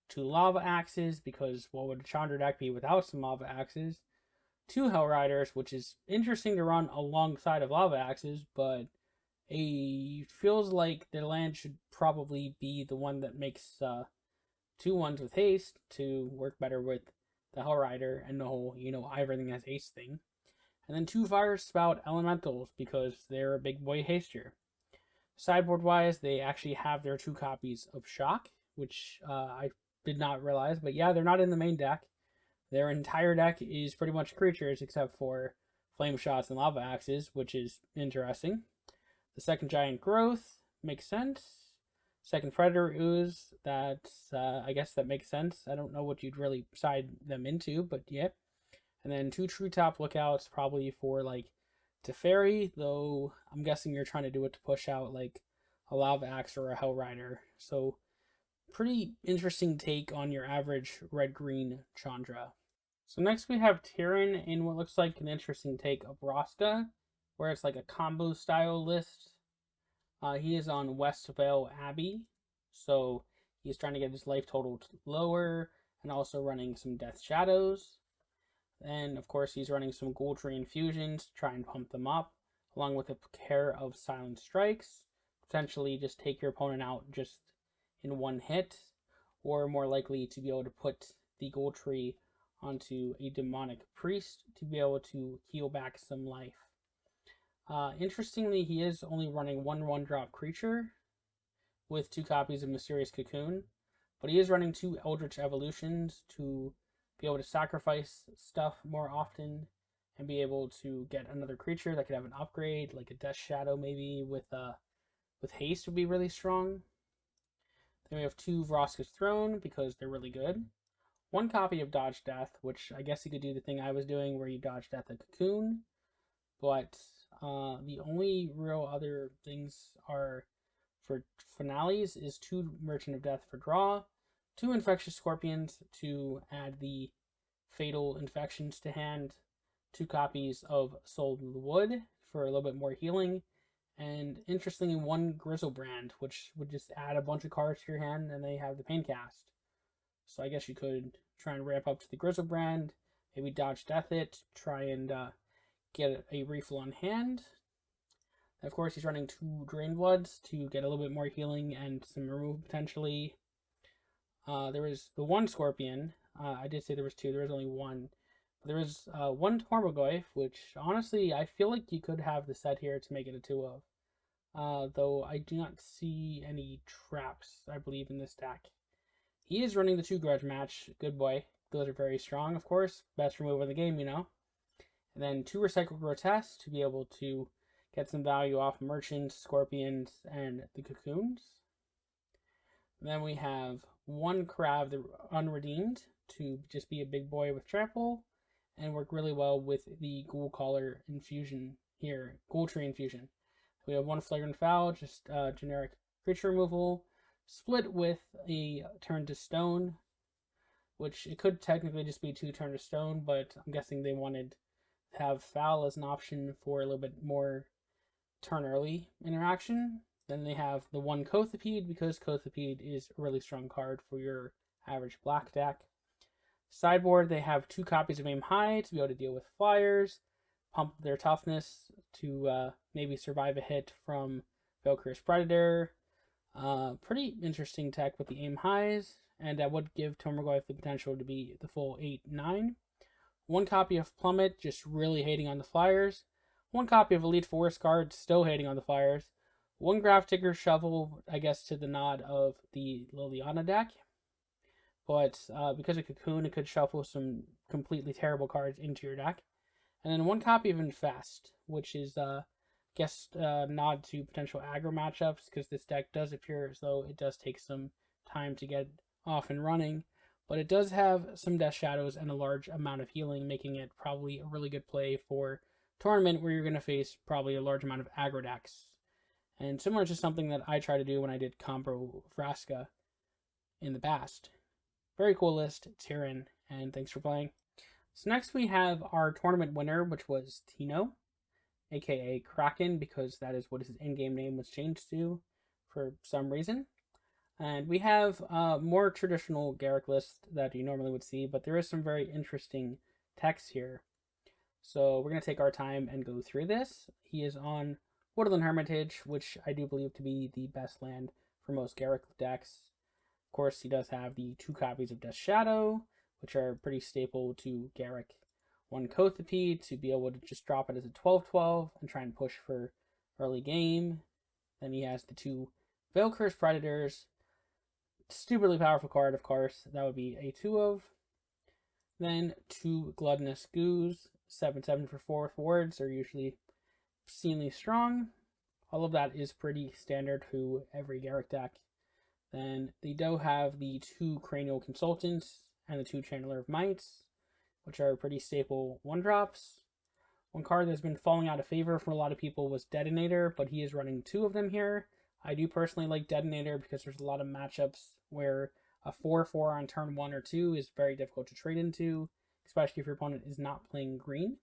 2 Lava Axes, because what would a Chandra deck be without some Lava Axes? 2 Hell Riders, which is interesting to run alongside of Lava Axes, but it feels like their land should probably be the one that makes 2 ones with haste to work better with the Hell Rider and the whole, everything has haste thing. And then 2 Fire Spout Elementals, because they're a big boy haster. Sideboard wise, they actually have their 2 copies of Shock, which I did not realize, but yeah, they're not in the main deck. Their entire deck is pretty much creatures except for Flame Shots and Lava Axes, which is interesting. The second Giant Growth makes sense. Second Predator Ooze, I guess that makes sense. I don't know what you'd really side them into, but yeah. And then 2 True Top Lookouts, probably for like Teferi, though I'm guessing you're trying to do it to push out like a Lava Axe or a Hell Rider. So pretty interesting take on your average red-green Chandra. So next we have Tieyren in what looks like an interesting take of Vraska, where it's like a combo style list. He is on Westvale Abbey, so he's trying to get his life total lower and also running some Death Shadows. And of course he's running some Ghoultree Infusions to try and pump them up, along with a pair of Silent Strikes. Potentially just take your opponent out just in one hit, or more likely to be able to put the Ghoultree onto a Demonic Priest to be able to heal back some life. Interestingly, he is only running 1 1-drop creature with 2 copies of Mysterious Cocoon, but he is running 2 Eldritch Evolutions to be able to sacrifice stuff more often and be able to get another creature that could have an upgrade, like a Death Shadow maybe with haste would be really strong. Then we have 2 Vraska's Throne because they're really good. 1 copy of Dodge Death, which I guess you could do the thing I was doing where you dodge death a cocoon, but the only real other things are for finales is 2 Merchant of Death for draw, 2 Infectious Scorpions to add the fatal infections to hand, 2 copies of Soul in the Wood for a little bit more healing, and interestingly 1 Grizzlebrand, which would just add a bunch of cards to your hand and they have the Pain Cast. So I guess you could try and ramp up to the Grizzlebrand, maybe dodge death it, try and get a refill on hand. And of course he's running 2 Drain Bloods to get a little bit more healing and some remove potentially. There is the 1 Scorpion. I did say there was 2, there was only 1. There is 1 Tormogoyf, which honestly I feel like you could have the set here to make it a 2 of. Though I do not see any traps, I believe, in this deck. He is running the 2 Grudge Match. Good boy. Those are very strong, of course. Best removal in the game, And then 2 Recycle Grotesque to be able to get some value off Merchants, Scorpions, and the Cocoons. And then we have 1 Krav the Unredeemed to just be a big boy with Trample and work really well with the Ghoul Caller Infusion here, Ghoultree Infusion. We have 1 Flagrant Foul, just generic creature removal, split with a Turn to Stone, which it could technically just be 2 Turn to Stone, but I'm guessing they wanted to have Foul as an option for a little bit more turn early interaction. Then they have the 1 Kothapede, because Kothapede is a really strong card for your average black deck. Sideboard, they have 2 copies of Aim High to be able to deal with flyers, pump their toughness to maybe survive a hit from Valkyrie's Predator. Pretty interesting tech with the Aim Highs, and that would give Tormogoyf the potential to be the full 8-9. 1 copy of Plummet, just really hating on the flyers. 1 copy of Elite Forest Guard, still hating on the flyers. 1 Graph Digger Shovel, I guess to the nod of the Liliana deck. But because of Cocoon, it could shuffle some completely terrible cards into your deck. And then 1 copy of Infest, which is, nod to potential aggro matchups, because this deck does appear as though it does take some time to get off and running. but it does have some Death Shadows and a large amount of healing, making it probably a really good play for tournament where you're going to face probably a large amount of aggro decks. And similar to something that I try to do when I did combo Vraska in the past. Very cool list, Tieyren, and thanks for playing. So next we have our tournament winner, which was Tino, aka Kraken, because that is what his in-game name was changed to for some reason. And we have a more traditional Garruk list that you normally would see, but there is some very interesting text here. So we're going to take our time and go through this. He is on Woodland Hermitage, which I do believe to be the best land for most Garruk decks. Of course, he does have the 2 copies of Death Shadow, which are pretty staple to Garruk. 1 Kothapy to be able to just drop it as a 12/12 and try and push for early game. Then he has the 2 Veil Curse Predators. Stupidly powerful card, of course. That would be a 2 of. Then 2 Gluttonous Goos. 7/7 for 4th wards are usually obscenely strong. All of that is pretty standard to every Garruk deck. Then they do have the 2 Cranial Consultants and the 2 Channeler of Mights, which are pretty staple 1-drops. One card that's been falling out of favor for a lot of people was Detonator, but he is running 2 of them here. I do personally like Detonator because there's a lot of matchups where a 4/4 on turn 1 or 2 is very difficult to trade into, especially if your opponent is not playing green.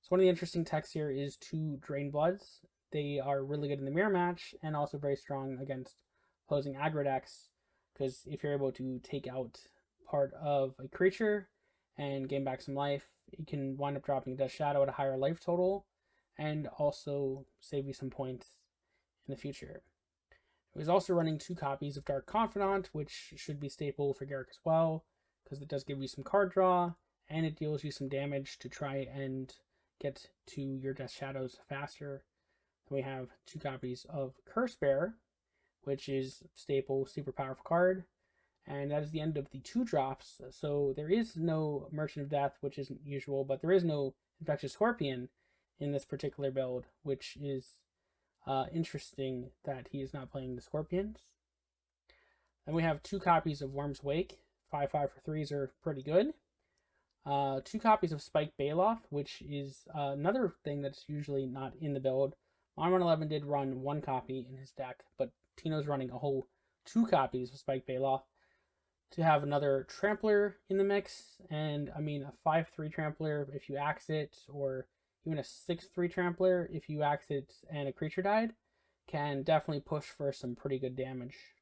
So one of the interesting techs here is 2 Drain Bloods. They are really good in the mirror match and also very strong against opposing aggro decks, because if you're able to take out part of a creature and gain back some life, you can wind up dropping Death Shadow at a higher life total and also save you some points in the future. It was also running 2 copies of Dark Confidant, which should be staple for Garruk as well, because it does give you some card draw and it deals you some damage to try and get to your Death Shadows faster. Then we have 2 copies of Cursebearer, which is staple, super powerful card. And that is the end of the 2-drops. So there is no Merchant of Death, which isn't usual, but there is no Infectious Scorpion in this particular build, which is interesting that he is not playing the Scorpions. Then we have 2 copies of Worm's Wake. 5/5 for 3s are pretty good. 2 copies of Spike Baloth, which is another thing that's usually not in the build. On 111 did run 1 copy in his deck, but Tino's running a whole 2 copies of Spike Baloth to have another Trampler in the mix. And I mean, a 5/3 Trampler if you axe it, or even a 6/3 Trampler if you axe it and a creature died, can definitely push for some pretty good damage.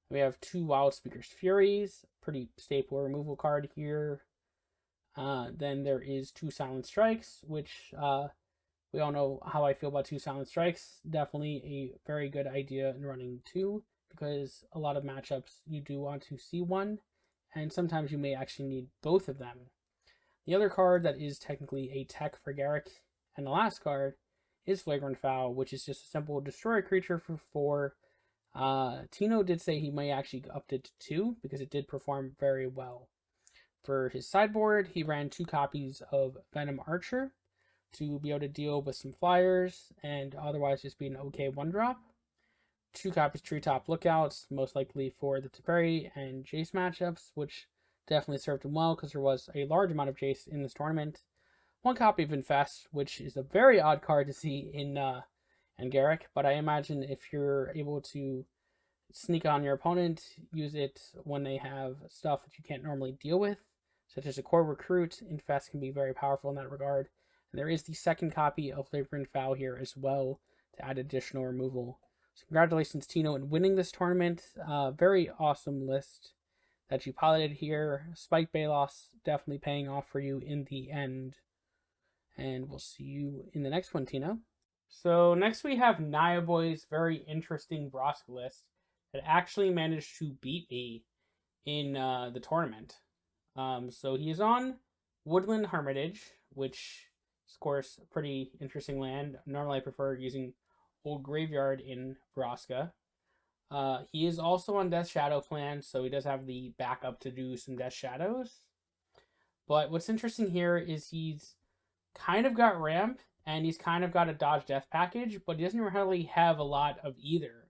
We have 2 Wildspeaker's Furies, pretty staple removal card here. Then there is 2 Silent Strikes, which we all know how I feel about 2 Silent Strikes. Definitely a very good idea in running 2, because a lot of matchups you do want to see 1, and sometimes you may actually need both of them. The other card that is technically a tech for Garruk, and the last card, is Flagrant Foul, which is just a simple destroy a creature for 4. Tino did say he might actually upped it to 2, because it did perform very well. For his sideboard, he ran 2 copies of Venom Archer to be able to deal with some flyers and otherwise just be an okay 1-drop. 2 copies Treetop Lookouts, most likely for the Teferi and Jace matchups, which definitely served him well because there was a large amount of Jace in this tournament. 1 copy of Infest, which is a very odd card to see in Garruk, but I imagine if you're able to sneak on your opponent, use it when they have stuff that you can't normally deal with, such as a core recruit, Infest can be very powerful in that regard. And there is the 2nd copy of Flagrant Foul here as well to add additional removal. So congratulations, Tino, in winning this tournament. Very awesome list that you piloted here. Spike Baloth definitely paying off for you in the end. And we'll see you in the next one, Tino. So next we have Nayaboy's very interesting Vraska list that actually managed to beat me in the tournament. So he is on Woodland Hermitage, which is, of course, a pretty interesting land. Normally I prefer using Old Graveyard in Vraska. He is also on Death Shadow plan, so he does have the backup to do some Death Shadows. But what's interesting here is he's kind of got ramp, and he's kind of got a dodge death package, but he doesn't really have a lot of either.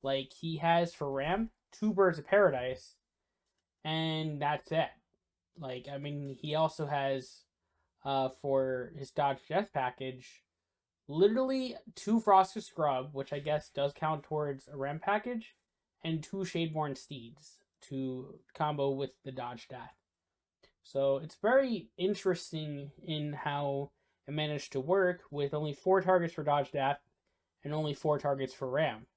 Like, he has for ramp 2 Birds of Paradise, and that's it. Like, I mean, he also has, for his Dodge Death package, literally 2 Vraska Scrub, which I guess does count towards a Ram package, and 2 Shadeborn Steeds to combo with the Dodge Death. So it's very interesting in how it managed to work with only 4 targets for Dodge Death and only 4 targets for Ram.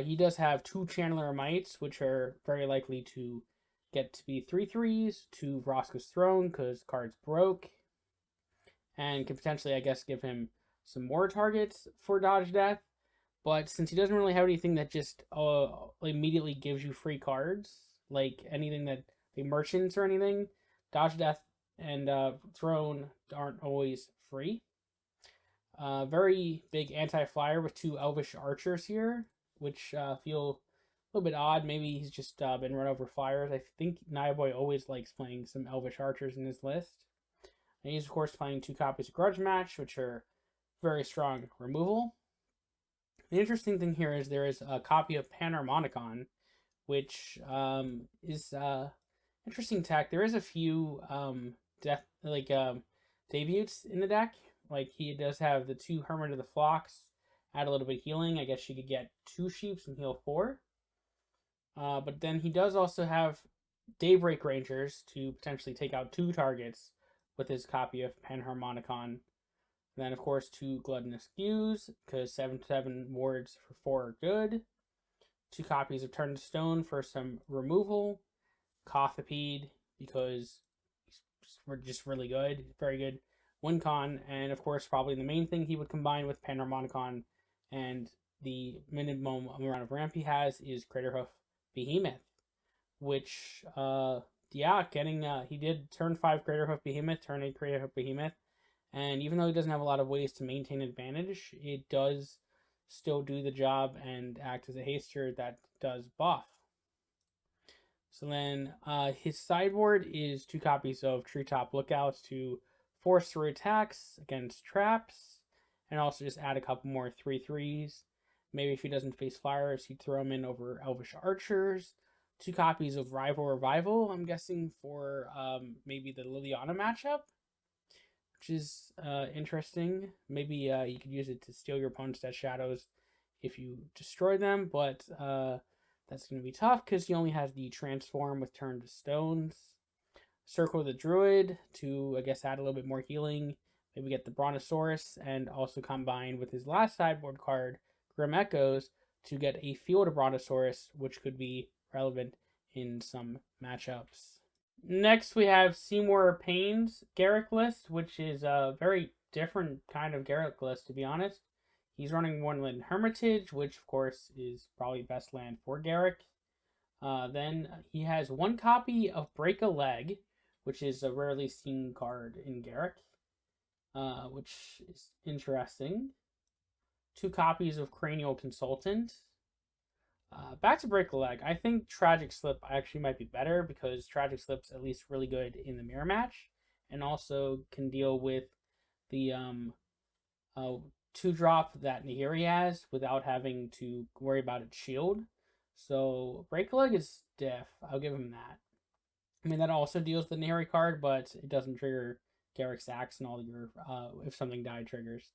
He does have 2 Channeler Mites, which are very likely to get to be 3/3s to Vraska's Throne because cards broke, and can potentially, I guess, give him some more targets for Dodge Death. But since he doesn't really have anything that just immediately gives you free cards, like anything that, like merchants or anything, Dodge Death and Throne aren't always free. Very big anti-flyer with 2 Elvish Archers here, which feel a little bit odd. Maybe he's just been run over flyers. I think Nayaboy always likes playing some Elvish Archers in his list. And he's, of course, playing 2 copies of Grudge Match, which are very strong removal. The interesting thing here is there is a copy of Panharmonicon, which is interesting tech. There is a few debuts in the deck. Like, he does have the 2 Hermit of the Flocks, add a little bit of healing. I guess she could get 2 Sheeps and heal 4. But then he does also have Daybreak Rangers to potentially take out 2 targets with his copy of Panharmonicon. Then, of course, 2 Gluttonous Gews, because 7/7 wards for 4 are good. 2 copies of Turn to Stone for some removal. Cothapede, because we're just really good. Very good. Win con, and of course, probably the main thing he would combine with Panharmonicon and the minimum amount of ramp he has is Craterhoof Behemoth, which, he did turn 5 Craterhoof Behemoth, turn 8 Craterhoof Behemoth, and even though he doesn't have a lot of ways to maintain advantage, it does still do the job and act as a haster that does buff. So then his sideboard is 2 copies of Treetop Lookouts to force through attacks against traps, and also just add a couple more 3/3s. Maybe if he doesn't face flyers, he'd throw him in over Elvish Archers. 2 copies of Rival Revival, I'm guessing for maybe the Liliana matchup, which is interesting. Maybe you could use it to steal your opponent's dead shadows if you destroy them, but that's going to be tough because he only has the Transform with Turn to Stones. Circle the Druid to, I guess, add a little bit more healing. Maybe get the Brontosaurus, and also combine with his last sideboard card, Grim Echoes, to get a Field of Brontosaurus, which could be relevant in some matchups. Next, we have Seymour Payne's Garruk list, which is a very different kind of Garruk list, to be honest. He's running 1 land Hermitage, which, of course, is probably best land for Garruk. Then he has 1 copy of Break a Leg, which is a rarely seen card in Garruk, which is interesting. 2 copies of Cranial Consultant. Back to Break a Leg. I think Tragic Slip actually might be better because Tragic Slip's at least really good in the mirror match, and also can deal with the 2-drop that Nahiri has without having to worry about its shield. So Break a Leg is diff. I'll give him that. I mean, that also deals with the Nahiri card, but it doesn't trigger Garruk's Axe and all your if something died triggers.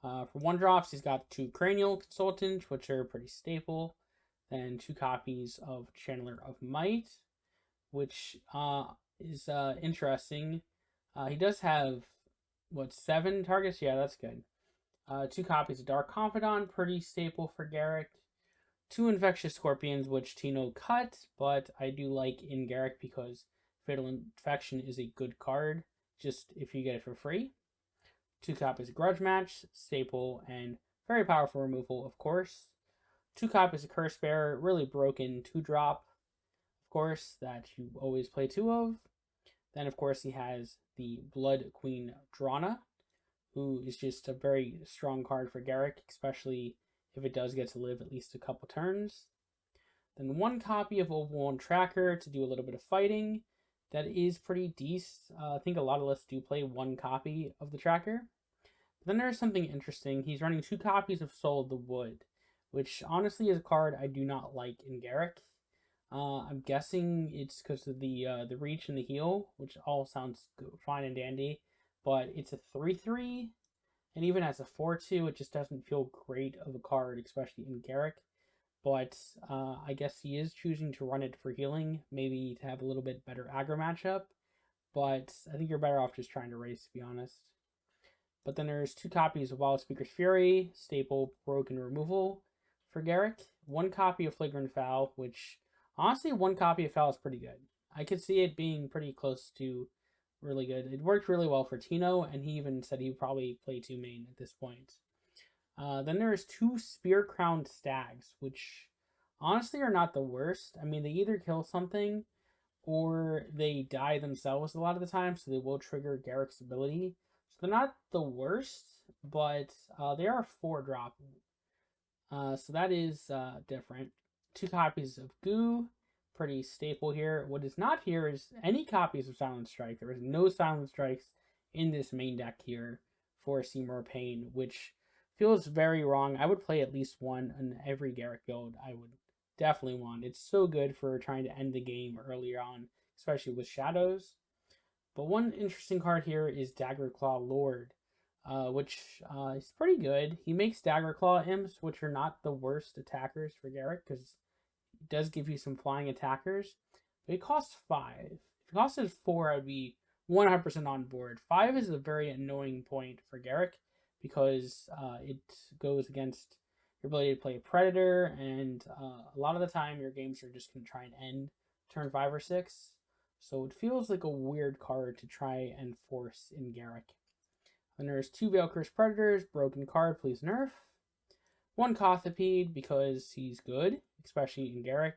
For 1-drops, he's got 2 Cranial Consultant, which are pretty staple. Then 2 copies of Channeler of Might, which is interesting. He does have, 7 targets? Yeah, that's good. 2 copies of Dark Confidant, pretty staple for Garruk. 2 Infectious Scorpions, which Tino cut, but I do like in Garruk because Fatal Infection is a good card, just if you get it for free. 2 copies of Grudge Match, staple, and very powerful removal, of course. 2 copies of Curse Bearer, really broken 2-drop, of course, that you always play 2 of. Then, of course, he has the Blood Queen Drana, who is just a very strong card for Garruk, especially if it does get to live at least a couple turns. Then 1 copy of Overwhelmed Tracker to do a little bit of fighting. That is pretty decent. I think a lot of lists do play 1 copy of the Tracker. But then there's something interesting. He's running 2 copies of Soul of the Wood, which honestly is a card I do not like in Garruk. I'm guessing it's because of the reach and the heal, which all sounds good, fine and dandy. But it's a 3/3, and even as a 4/2, it just doesn't feel great of a card, especially in Garruk. But I guess he is choosing to run it for healing, maybe to have a little bit better aggro matchup. But I think you're better off just trying to race, to be honest. But then there's 2 copies of Wild Speaker's Fury, staple, broken removal for Garruk. 1 copy of Flagrant Foul, which honestly, 1 copy of Foul is pretty good. I could see it being pretty close to really good. It worked really well for Tino, and he even said he would probably play 2 main at this point. Then there's 2 Spear Crowned Stags, which honestly are not the worst. I mean, they either kill something or they die themselves a lot of the time, so they will trigger Garruk's ability. So they're not the worst, but they are 4-drop. So that is different. 2 copies of Goo, pretty staple here. What is not here is any copies of Silent Strike. There is no Silent Strikes in this main deck here for Seymour Pain, which feels very wrong. I would play at least 1 in every Garruk build. I would definitely want. It's so good for trying to end the game earlier on, especially with shadows. But one interesting card here is Daggerclaw Lord, which is pretty good. He makes Daggerclaw imps, which are not the worst attackers for Garruk, because it does give you some flying attackers. But it costs 5. If it cost us 4, I'd be 100% on board. 5 is a very annoying point for Garruk, because it goes against your ability to play a Predator, and a lot of the time your games are just going to try and end turn 5 or 6. So it feels like a weird card to try and force in Garruk. And there's 2 Veilcursed Predators, broken card, please nerf. 1 Kothopede because he's good, especially in Garruk,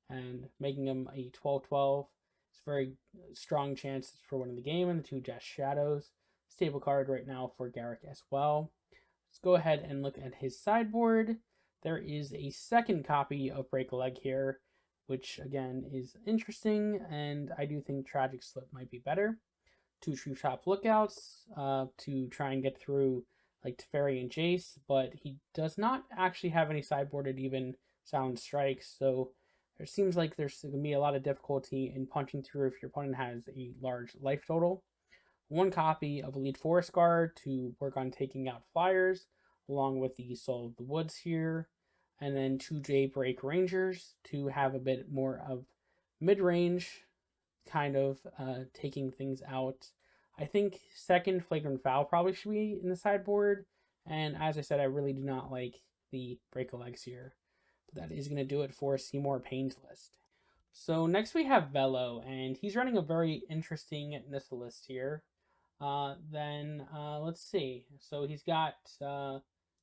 and making him a 12/12. It's a very strong chance for winning the game, and the 2 Just Shadows. Stable card right now for Garruk as well. Let's go ahead and look at his sideboard. There is a 2nd copy of Break a Leg here, which again is interesting, and I do think Tragic Slip might be better. 2 Treetop Lookouts to try and get through like Teferi and Jace, but he does not actually have any sideboarded even Silent Strikes, so there seems like there's going to be a lot of difficulty in punching through if your opponent has a large life total. 1 copy of Elite Forest Guard to work on taking out flyers, along with the Soul of the Woods here. And then 2 Jaybreak Rangers to have a bit more of mid-range, kind of taking things out. I think 2nd Flagrant Foul probably should be in the sideboard. And as I said, I really do not like the Break a Legs here. But that is going to do it for Seymour Payne's list. So next we have Velo, and he's running a very interesting Nissa list here. Let's see. So he's got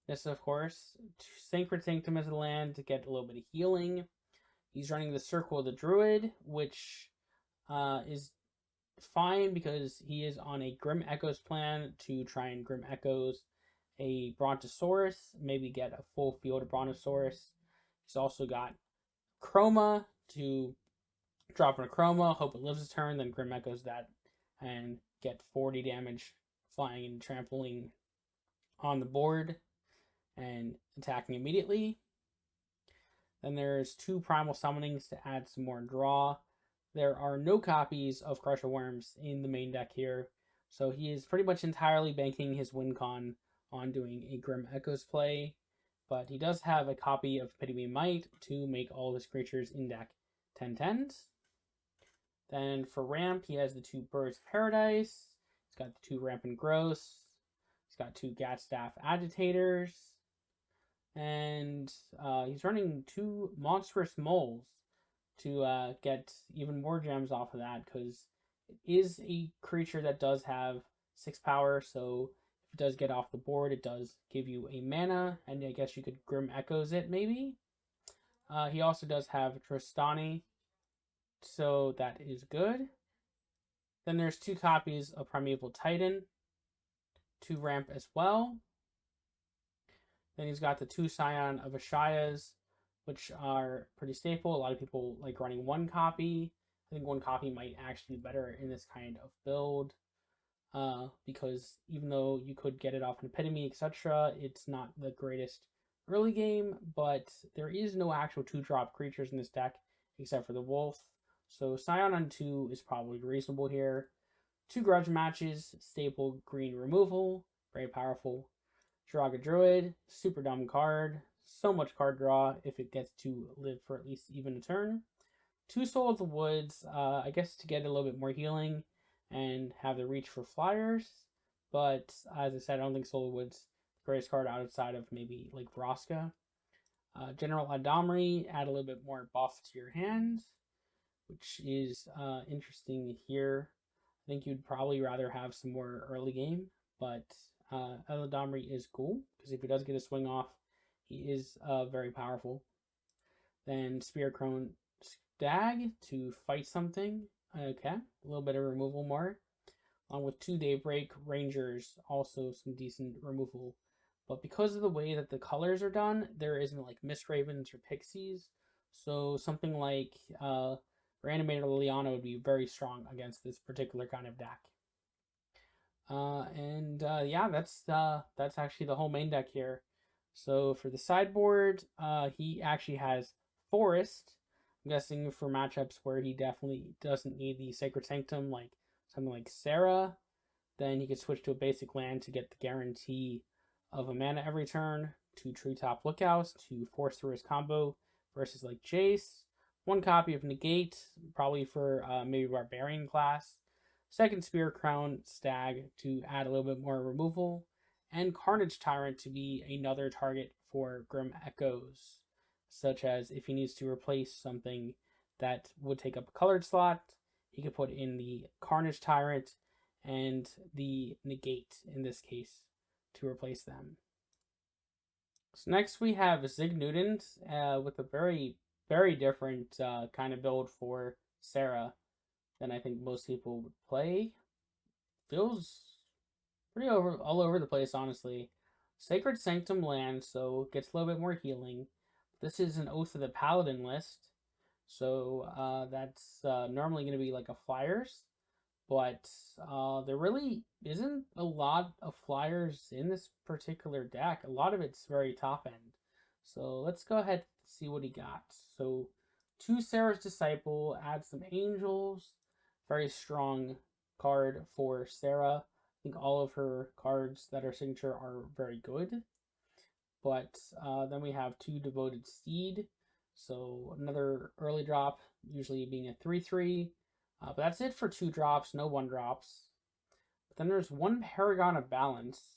Nissa, of course. Sacred Sanctum as a land to get a little bit of healing. He's running the Circle of the Druid, which is fine because he is on a Grim Echoes plan to try and Grim Echoes a Brontosaurus, maybe get a full field of Brontosaurus. He's also got Chroma to drop in a Chroma, hope it lives a turn, then Grim Echoes that, and get 40 damage flying and trampling on the board and attacking immediately. Then there's 2 Primal Summonings to add some more draw. There are no copies of Crusher Worms in the main deck here, so he is pretty much entirely banking his win con on doing a Grim Echoes play, but he does have a copy of Epitome Might to make all his creatures in deck 10/10s. Then for ramp, he has the 2 Birds of Paradise. He's got the 2 Rampant Gross. He's got 2 Gatstaff Agitators. And he's running 2 Monstrous Moles to get even more gems off of that, because it is a creature that does have 6 power, so if it does get off the board, it does give you a mana, and I guess you could Grim Echoes it, maybe. He also does have Tristani, so that is good. Then there's 2 copies of Primeval Titan to ramp as well. Then he's got the 2 Scion of Ashayas, which are pretty staple. A lot of people like running 1 copy. I think 1 copy might actually be better in this kind of build, because even though you could get it off an Epitome, etc., it's not the greatest early game, but there is no actual 2-drop creatures in this deck, except for the wolf. So Scion on 2 is probably reasonable here. 2 grudge matches, staple green removal, very powerful. Jiraga Druid, super dumb card. So much card draw if it gets to live for at least even a turn. 2 Soul of the Woods, I guess to get a little bit more healing and have the reach for flyers. But as I said, I don't think Soul of the Woods is the greatest card outside of maybe like Vraska. General Adamri, add a little bit more buff to your hands, which is interesting here. I think you'd probably rather have some more early game, but Adamri is cool because if he does get a swing off, he is very powerful. Then Spear Crone Stag to fight something. Okay, a little bit of removal more. Along with 2 Daybreak Rangers, also some decent removal. But because of the way that the colors are done, there isn't like Mist Ravens or Pixies. So something like Reanimator Liliana would be very strong against this particular kind of deck. Yeah, that's actually the whole main deck here. So for the sideboard, he actually has Forest. I'm guessing for matchups where he definitely doesn't need the Sacred Sanctum, like something like Serra, then he could switch to a basic land to get the guarantee of a mana every turn, 2 Treetop Lookouts to force through his combo versus like Jace, 1 copy of Negate, probably for maybe Barbarian class, 2nd Spear Crown Stag to add a little bit more removal, and Carnage Tyrant to be another target for Grim Echoes, such as if he needs to replace something that would take up a colored slot, he could put in the Carnage Tyrant and the Negate in this case to replace them. So next we have ZigNewtons with a very, very different kind of build for Serra than I think most people would play. Feels pretty all over the place, honestly. Sacred Sanctum land, so gets a little bit more healing. This is an Oath of the Paladin list, so that's normally going to be like a flyers, but there really isn't a lot of flyers in this particular deck. A lot of it's very top end. So let's go ahead and see what he got. So 2 Serra's Disciple, add some angels. Very strong card for Serra. I think all of her cards that are signature are very good. But then we have 2 Devoted Steed. So another early drop, usually being a 3/3. But that's it for 2 drops, no 1 drops. But then there's 1 Paragon of Balance.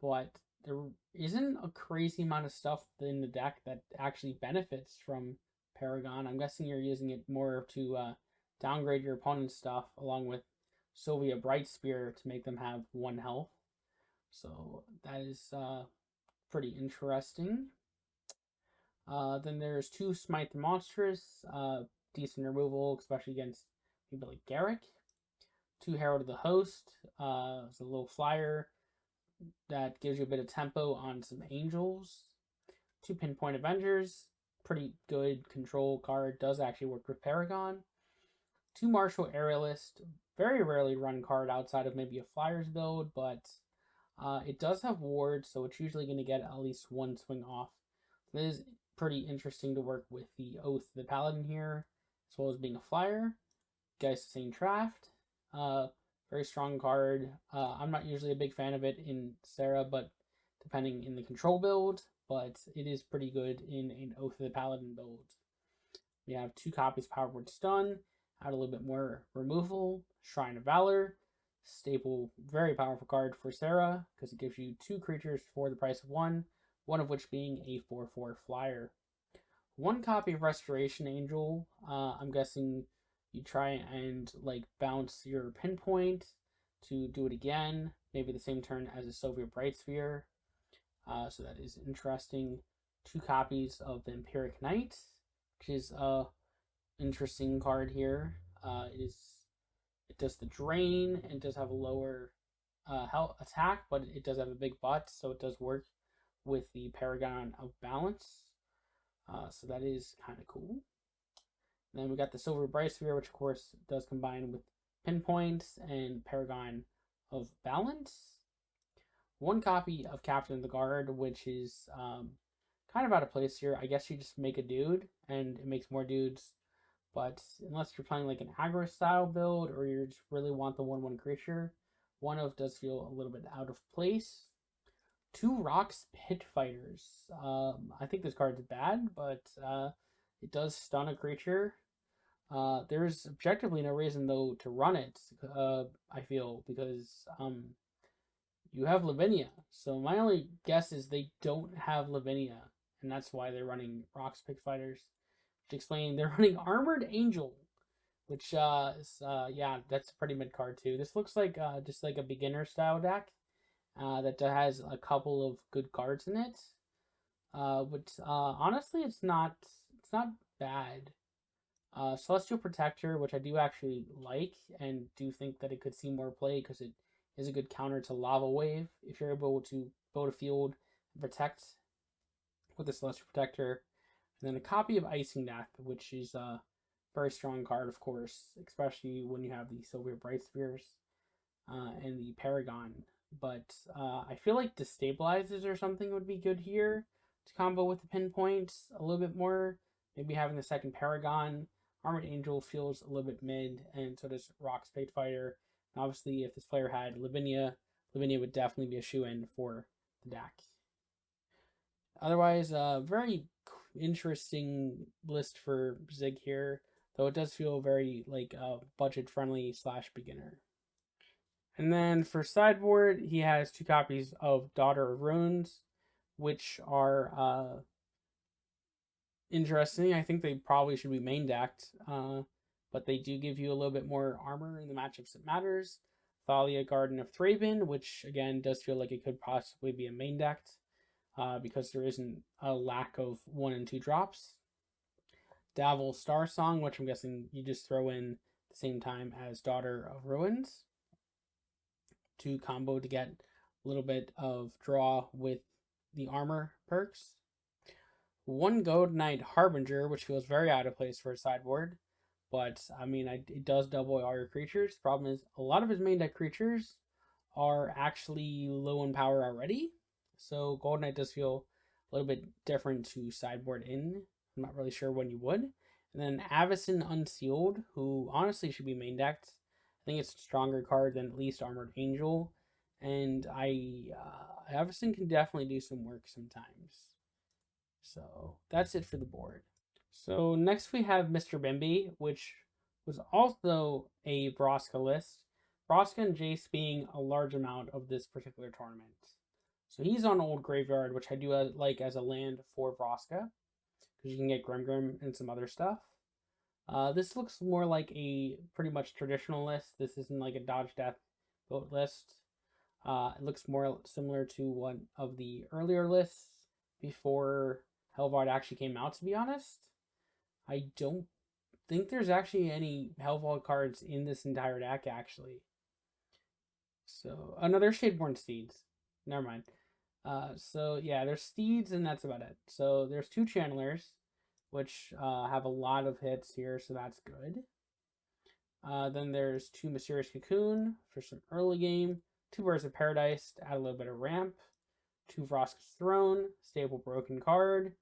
But there isn't a crazy amount of stuff in the deck that actually benefits from Paragon. I'm guessing you're using it more to downgrade your opponent's stuff, along with Sylvia Brightspear to make them have 1 health. So that is pretty interesting. Then there's 2 Smite the Monstrous, decent removal, especially against people like Garruk. 2 Herald of the Host, it's a little flyer that gives you a bit of tempo on some angels. 2 Pinpoint Avengers, pretty good control card, does actually work with Paragon. 2 Martial Aerialist, very rarely run card outside of maybe a flyers build, but it does have wards, so it's usually going to get at least 1 swing off. So it is pretty interesting to work with the Oath of the Paladin here, as well as being a flyer. Geist Saint Draft, very strong card. I'm not usually a big fan of it in Serra, but depending in the control build, but it is pretty good in an Oath of the Paladin build. We have 2 copies Power Word Stun, add a little bit more removal. Shrine of Valor, staple, very powerful card for Serra because it gives you 2 creatures for the price of 1, one of which being a 4/4 flyer. 1 copy of Restoration Angel. I'm guessing you try and like bounce your Pinpoint to do it again, maybe the same turn as a Soviet Bright Sphere. So that is interesting. 2 copies of Vampiric Knight, which is a interesting card here. It does the drain and does have a lower health attack, but it does have a big butt, so it does work with the Paragon of Balance. So that is kind of cool. And then we got the Silver Bright Sphere, which of course does combine with Pinpoints and Paragon of Balance. 1 copy of Captain of the Guard, which is kind of out of place here. I guess you just make a dude, and it makes more dudes but unless you're playing like an aggro style build or you just really want the 1/1 creature, 1/of does feel a little bit out of place. 2 Rocks Pit Fighters. I think this card's bad, but it does stun a creature. There's objectively no reason though to run it. I feel because you have Lavinia. So my only guess is they don't have Lavinia, and that's why they're running Rocks Pit Fighters. To explain, they're running Armored Angel, which is yeah, that's a pretty mid card too. This looks like just like a beginner style deck. That has a couple of good cards in it. But honestly, it's not bad. Celestial Protector, which I do actually like and do think that it could see more play because it is a good counter to Lava Wave if you're able to build a field and protect with the Celestial Protector. And then a copy of Icing Death, which is a very strong card, of course, especially when you have the Sylvia Bright Spears and the Paragon. But I feel like Destabilizes or something would be good here to combo with the Pinpoints a little bit more. Maybe having the second Paragon. Armored Angel feels a little bit mid, and so does Rock's Pit Fighter. And obviously, if this player had Lavinia would definitely be a shoe-in for the deck. Otherwise, very interesting list for Zig here, though it does feel very like budget-friendly / beginner. And then for sideboard, he has 2 copies of Daughter of Runes, which are interesting. I think they probably should be main decked, but they do give you a little bit more armor in the matchups that matters. Thalia, Garden of Thraben, which again does feel like it could possibly be a main decked, because there isn't a lack of 1 and 2 drops. Davil Star Song, which I'm guessing you just throw in the same time as Daughter of Ruins to combo to get a little bit of draw with the armor perks. 1 Gold Knight Harbinger, which feels very out of place for a sideboard, but I mean, it does double all your creatures. Problem is, a lot of his main deck creatures are actually low in power already, so Gold Knight does feel a little bit different to sideboard in. I'm not really sure when you would. And then Avacyn Unsealed, who honestly should be main decked. I think it's a stronger card than at least Armored Angel, and Avacyn can definitely do some work sometimes. So that's it for the board. So next we have mrbimbi, which was also a Vraska list. Vraska and Jace being a large amount of this particular tournament. So he's on Old Graveyard, which I do like as a land for Vraska, because you can get Grim and some other stuff. This looks more like a pretty much traditional list. This isn't like a dodge death vote list. It looks more similar to one of the earlier lists before Helvard actually came out, to be honest. I don't think there's actually any Helvard cards in this entire deck, actually. So, another Shadeborn Steeds. Never mind. So, yeah, there's Steeds, and that's about it. So, there's 2 Channelers, which have a lot of hits here, so that's good. Then there's 2 Mysterious Cocoon for some early game, 2 Birds of Paradise to add a little bit of ramp, 2 Vraska's Throne, stable broken card,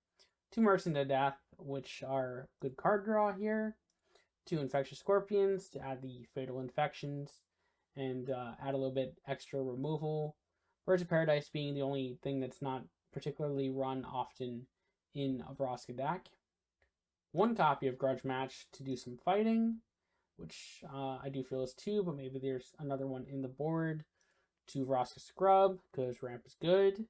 2 Merchant of Death, which are good card draw here, 2 Infectious Scorpions to add the Fatal Infections, and add a little bit extra removal. Birds of Paradise being the only thing that's not particularly run often in a Vraska deck. 1 copy of Grudge Match to do some fighting, which I do feel is 2, but maybe there's another one in the board. 2 Vraska Scrub, because ramp is good.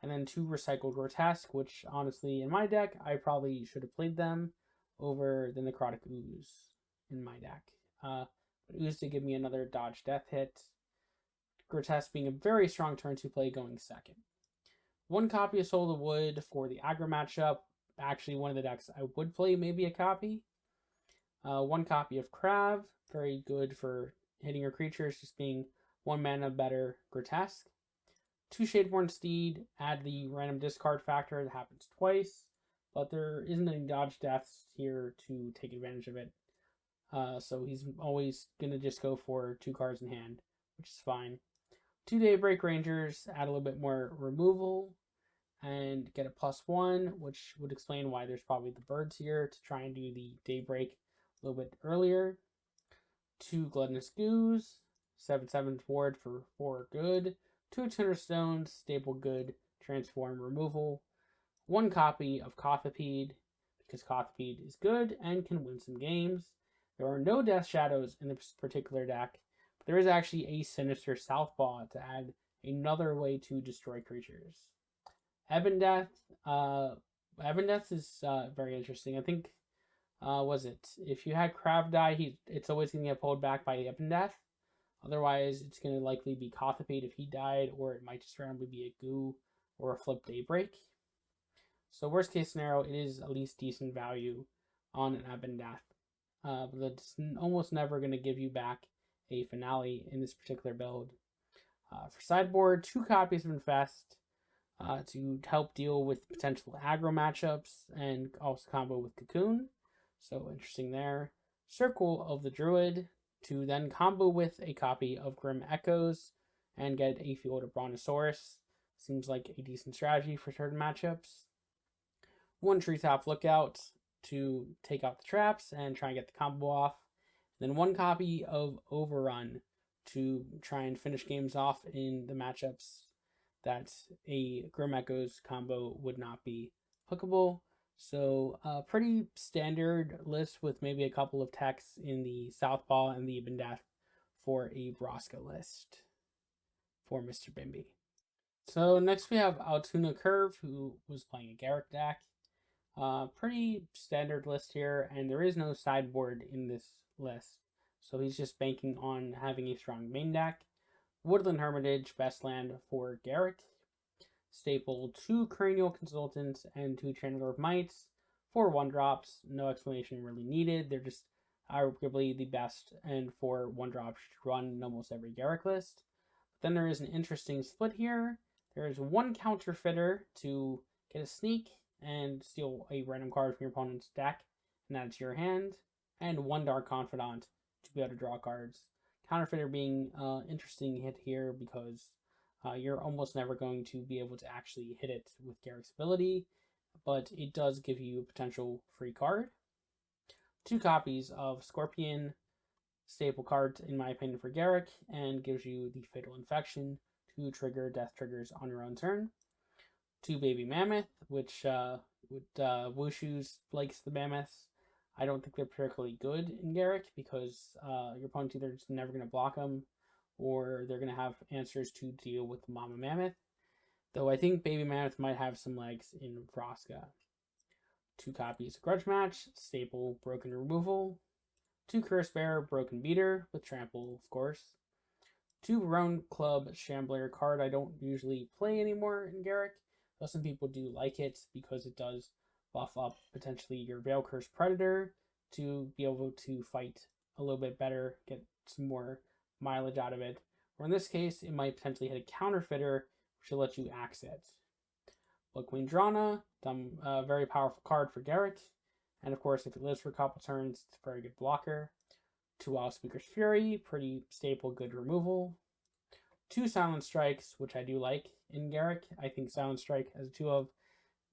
And then 2 Recycled Grotesque, which honestly, in my deck, I probably should have played them over the Necrotic Ooze in my deck. But Ooze to give me another dodge death hit. Grotesque being a very strong turn to play going second. 1 copy of Soul of the Wood for the aggro matchup. Actually, one of the decks I would play maybe a copy. 1 copy of Krav, very good for hitting your creatures, just being 1 mana better Grotesque. 2 Shadeborn Steed, add the random discard factor that happens twice, but there isn't any dodge deaths here to take advantage of it. So he's always going to just go for 2 cards in hand, which is fine. 2 Daybreak Rangers, add a little bit more removal, and get a +1, which would explain why there's probably the birds here to try and do the Daybreak a little bit earlier. 2 Gluttonous Goos, 7/7 ward for 4 good, 2 Tinder Stones, staple good, transform removal, 1 copy of Kothopede, because Kothopede is good and can win some games. There are no Death Shadows in this particular deck, but there is actually a Sinister Southpaw to add another way to destroy creatures. Ebon Death is very interesting. I think, was it, if you had Crab die, it's always going to get pulled back by Ebon Death. Otherwise, it's going to likely be Kothopede if he died, or it might just randomly be a Goo or a Flip Daybreak. So worst case scenario, it is at least decent value on an Ebon Death. But it's almost never going to give you back a finale in this particular build. For sideboard, 2 copies of Infest to help deal with potential aggro matchups and also combo with Cocoon. So interesting there. Circle of the Druid to then combo with a copy of Grim Echoes and get a field of Brontosaurus. Seems like a decent strategy for certain matchups. 1 Treetop Lookout to take out the traps and try and get the combo off. Then 1 copy of Overrun to try and finish games off in the matchups that a Grim Echoes combo would not be applicable. So a pretty standard list with maybe a couple of techs in the Southpaw and the Ebon Death for a Vraska list for Mr. Bimbi. So next we have Altoona Curve, who was playing a Garruk deck. Pretty standard list here, and there is no sideboard in this list. So he's just banking on having a strong main deck. Woodland Hermitage, best land for Garruk. Staple 2 Cranial Consultants and 2 Chandler of Mites. 4 1-drops, no explanation really needed. They're just arguably the best, and 4 1-drops should run in almost every Garruk list. But then there is an interesting split here. There is 1 Counterfeiter to get a sneak and steal a random card from your opponent's deck and add it to your hand, and 1 Dark Confidant to be able to draw cards. Counterfeiter being interesting hit here because you're almost never going to be able to actually hit it with Garruk's ability, but it does give you a potential free card. 2 copies of Scorpion, staple cards in my opinion for Garruk, and gives you the Fatal Infection to trigger death triggers on your own turn. 2 Baby Mammoth, which Wushu likes the Mammoths. I don't think they're particularly good in Garruk because your opponent's either just never going to block them or they're going to have answers to deal with Mama Mammoth. Though I think Baby Mammoth might have some legs in Vraska. 2 copies of Grudge Match, staple Broken Removal. 2 Curse Bearer, Broken Beater, with Trample, of course. 2 Roan Club Shambler card I don't usually play anymore in Garruk, though some people do like it because it does buff up potentially your Veil Curse Predator to be able to fight a little bit better, get some more mileage out of it. Or in this case, it might potentially hit a Counterfeiter, which will let you axe it. Blood Queen Drana, very powerful card for Garruk. And of course, if it lives for a couple turns, it's a very good blocker. 2 Wild Speaker's Fury, pretty staple, good removal. 2 Silent Strikes, which I do like in Garruk. I think Silent Strike as a 2 of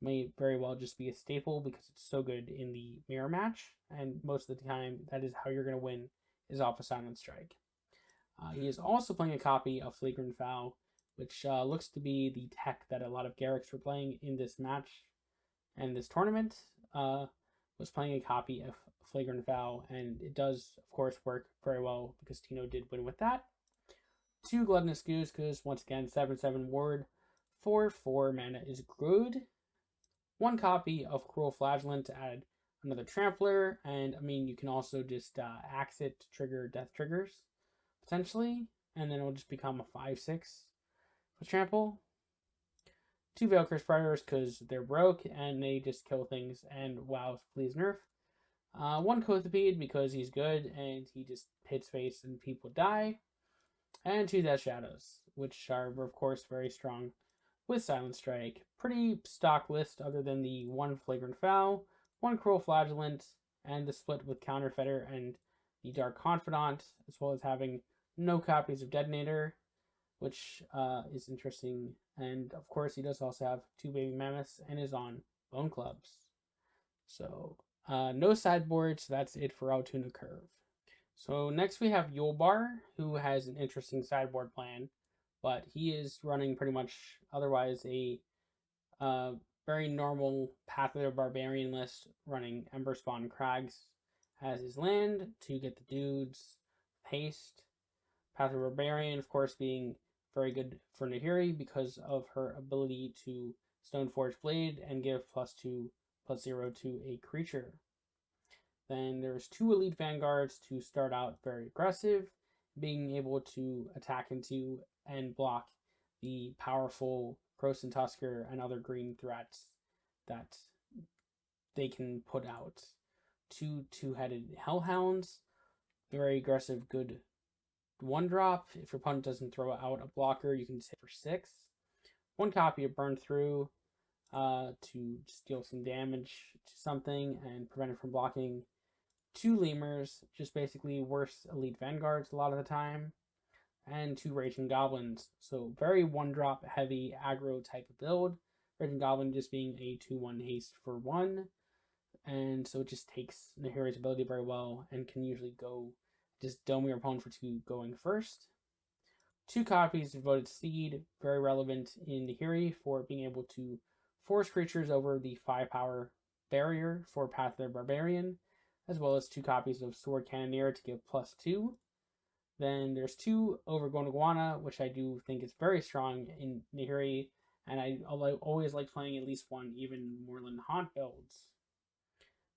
may very well just be a staple because it's so good in the mirror match. And most of the time, that is how you're going to win, is off a Silent Strike. He is also playing a copy of Flagrant Foul, which looks to be the tech that a lot of Garruks were playing in this match and this tournament. Was playing a copy of Flagrant Foul, and it does, of course, work very well because Tino did win with that. 2 Gluttonous Goose, because once again, 7/7 ward for 4 mana is good. 1 copy of Cruel Flagellant to add another Trampler, and I mean, you can also just axe it to trigger death triggers, potentially, and then it'll just become a 5/6 with Trample. 2 Veil Curse Predators because they're broke and they just kill things, and wow, please nerf. 1 Kothopede because he's good and he just hits face and people die. And 2 Death Shadows, which are of course very strong with Silent Strike. Pretty stock list other than the 1 Flagrant Foul, 1 Cruel Flagellant, and the split with Counterfeiter and the Dark Confidant, as well as having no copies of Detonator, which is interesting. And of course, he does also have 2 Baby Mammoths and is on Bone Clubs. So No sideboard, so that's it for Altoona Curve. So next we have Yulbar, who has an interesting sideboard plan, but he is running pretty much otherwise a very normal Path of the Barbarian list, running Ember Spawn Crags as his land to get the dudes haste. Path of the Barbarian, of course, being very good for Nahiri because of her ability to Stoneforge Blade and give +2/+0 to a creature. Then there's 2 Elite Vanguards to start out very aggressive, being able to attack into and block the powerful Croson Tusker and other green threats that they can put out. 2 two-headed Hellhounds, very aggressive, good 1-drop. If your opponent doesn't throw out a blocker, you can hit for 6. 1 copy of Burn Through to deal some damage to something and prevent it from blocking. 2 Lemurs, just basically worse Elite Vanguards a lot of the time. And 2 Raging Goblins, so very 1-drop heavy aggro type of build. Raging Goblin just being a 2/1 haste for 1, and so it just takes Nahiri's ability very well and can usually go just dome your opponent for 2 going first. 2 copies of Devoted Seed, very relevant in Nahiri for being able to force creatures over the 5-power barrier for Path of the Barbarian, as well as 2 copies of Sword Cannoneer to give +2. Then there's 2 Overgrown Iguana, which I do think is very strong in Nahiri, and I always like playing at least 1 even Moorland Haunt builds.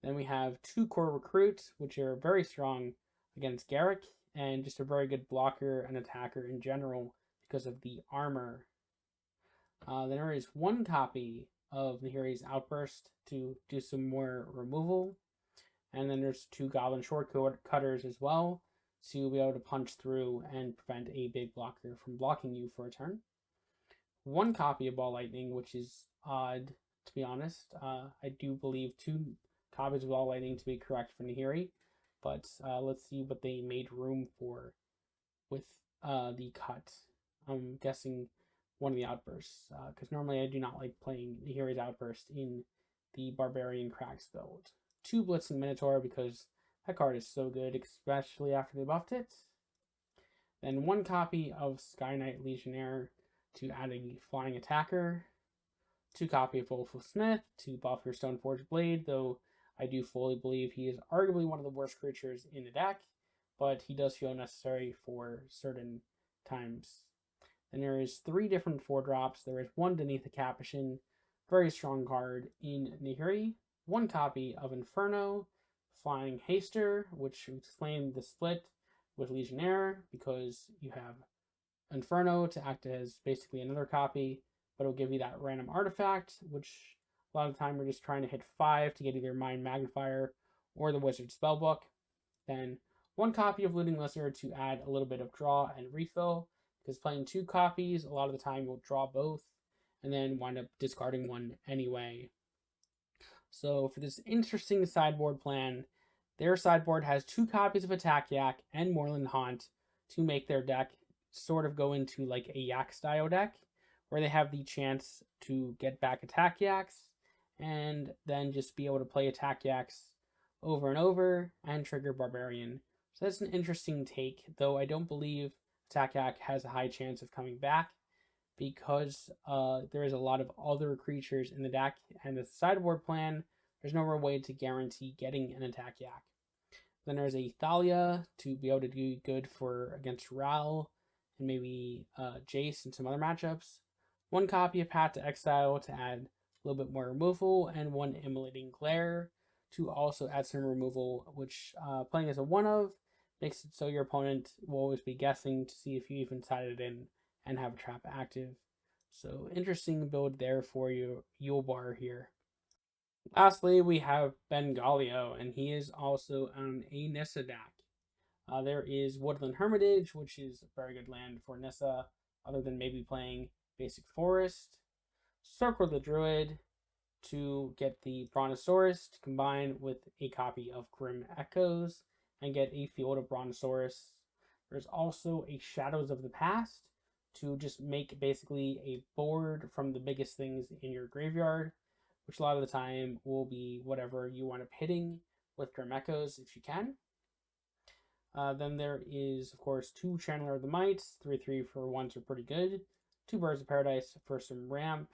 Then we have 2 Core Recruits, which are very strong against Garruk, and just a very good blocker and attacker in general because of the armor. Then there is 1 copy of Nahiri's Outburst to do some more removal, and then there's 2 Goblin Shortcutters as well, to be able to punch through and prevent a big blocker from blocking you for a turn. 1 copy of Ball Lightning, which is odd, to be honest. I do believe 2 copies of Ball Lightning to be correct for Nahiri, but let's see what they made room for with the cut. I'm guessing 1 of the Outbursts, because normally I do not like playing Nahiri's Outburst in the Barbarian Cracks build. 2 Blitzing Minotaur, because that card is so good, especially after they buffed it. Then 1 copy of Sky Knight Legionnaire to add a flying attacker. 2 copy of Wolf of Smith to buff your Stoneforge Blade, though I do fully believe he is arguably one of the worst creatures in the deck, but he does feel necessary for certain times. Then there is 3 different 4-drops. There is 1 Beneath the Capuchin, very strong card in Nahiri. 1 copy of Inferno, Flying Haster, which explains the split with Legionnaire, because you have Inferno to act as basically another copy, but it'll give you that random artifact, which a lot of the time we're just trying to hit 5 to get either Mind Magnifier or the Wizard Spellbook. Then 1 copy of Looting Lizard to add a little bit of draw and refill, because playing 2 copies, a lot of the time you'll draw both, and then wind up discarding 1 anyway. So for this interesting sideboard plan, their sideboard has 2 copies of Attack Yak and Moorland Haunt to make their deck sort of go into like a Yak style deck, where they have the chance to get back Attack Yaks and then just be able to play Attack Yaks over and over and trigger Barbarian. So that's an interesting take, though I don't believe Attack Yak has a high chance of coming back, because there is a lot of other creatures in the deck, and the sideboard plan, there's no real way to guarantee getting an Attack Yak. Then there's a Thalia to be able to do good for against Ral and maybe Jace and some other matchups. 1 copy of Path to Exile to add a little bit more removal, and 1 Immolating Glare to also add some removal, which playing as a 1-of makes it so your opponent will always be guessing to see if you even sided in and have a trap active. So interesting build there for you, Yulbar here. Lastly, we have Bengalio, and he is also on a Nissa deck. There is Woodland Hermitage, which is a very good land for Nissa, other than maybe playing basic forest. Circle the Druid to get the Brontosaurus to combine with a copy of Grim Echoes and get a Field of Brontosaurus. There's also a Shadows of the Past to just make basically a board from the biggest things in your graveyard, which a lot of the time will be whatever you wind up hitting with Grim Echoes if you can. Then there is, of course, 2 Channeler of the Mights. 3/3 for ones are pretty good. 2 Birds of Paradise for some ramp.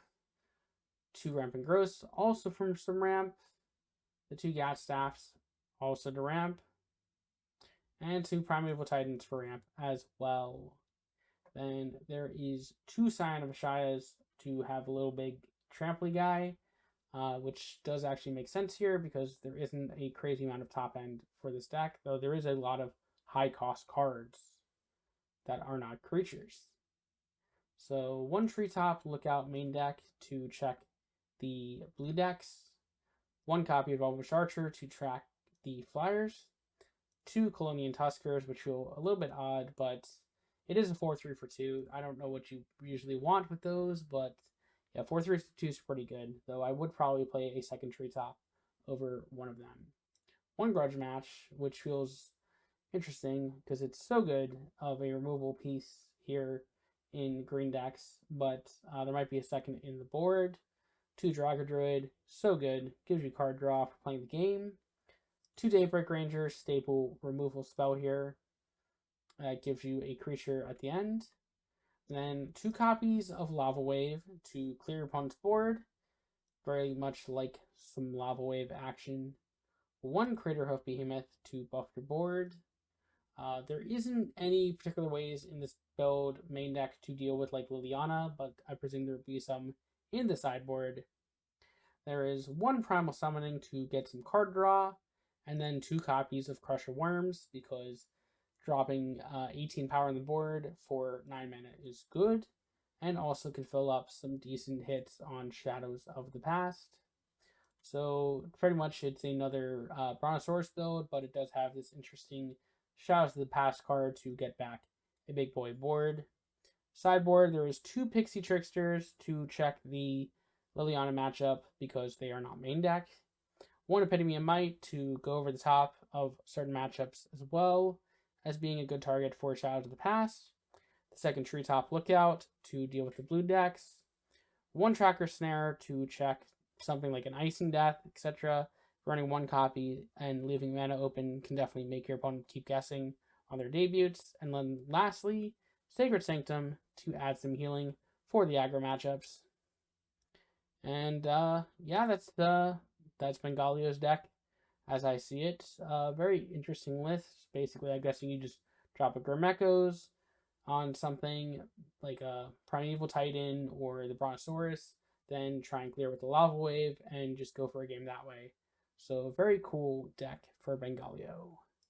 2 Ramp and Gross, also from some ramp. The 2 Gat Staffs, also to ramp. And 2 Primeval Titans for ramp as well. Then there is 2 Scion of Ashayas to have a little big trampoly guy, which does actually make sense here because there isn't a crazy amount of top end for this deck, though there is a lot of high cost cards that are not creatures. So 1 Treetop Lookout main deck to check the blue decks, 1 copy of Elvish Archer to track the flyers, 2 Colonian Tuskers, which feel a little bit odd, but it is a 4/3 for 2. I don't know what you usually want with those, but yeah, 4/3 for 2 is pretty good, though I would probably play a second Treetop over one of them. 1 Grudge Match, which feels interesting because it's so good of a removal piece here in green decks, but there might be a second in the board. 2 Dragon Druid, so good, gives you card draw for playing the game. 2 Daybreak Ranger, staple removal spell here. That gives you a creature at the end. Then 2 copies of Lava Wave to clear your opponent's board, very much like some Lava Wave action. 1 Craterhoof Behemoth to buff your board. There isn't any particular ways in this build main deck to deal with like Liliana, but I presume there would be some in the sideboard. There is 1 Primal Summoning to get some card draw, and then 2 copies of Crusher Worms because dropping 18 power on the board for 9 mana is good, and also can fill up some decent hits on Shadows of the Past. So pretty much it's another Brontosaurus build, but it does have this interesting Shadows of the Past card to get back a big boy board. Sideboard, there is 2 Pixie Tricksters to check the Liliana matchup because they are not main deck. 1 Epitome of Might to go over the top of certain matchups as well as being a good target for Shadows of the Past. The second Treetop Lookout to deal with the blue decks. 1 Tracker Snare to check something like an Icing Death, etc. Running 1 copy and leaving mana open can definitely make your opponent keep guessing on their debuts. And then lastly, Sacred Sanctum to add some healing for the aggro matchups. And yeah, that's Bengalio's deck as I see it. Very interesting list. Basically, I'm guessing you just drop a Grim Echoes on something like a Primeval Titan or the Brontosaurus, then try and clear with the Lava Wave and just go for a game that way. So very cool deck for Bengalio.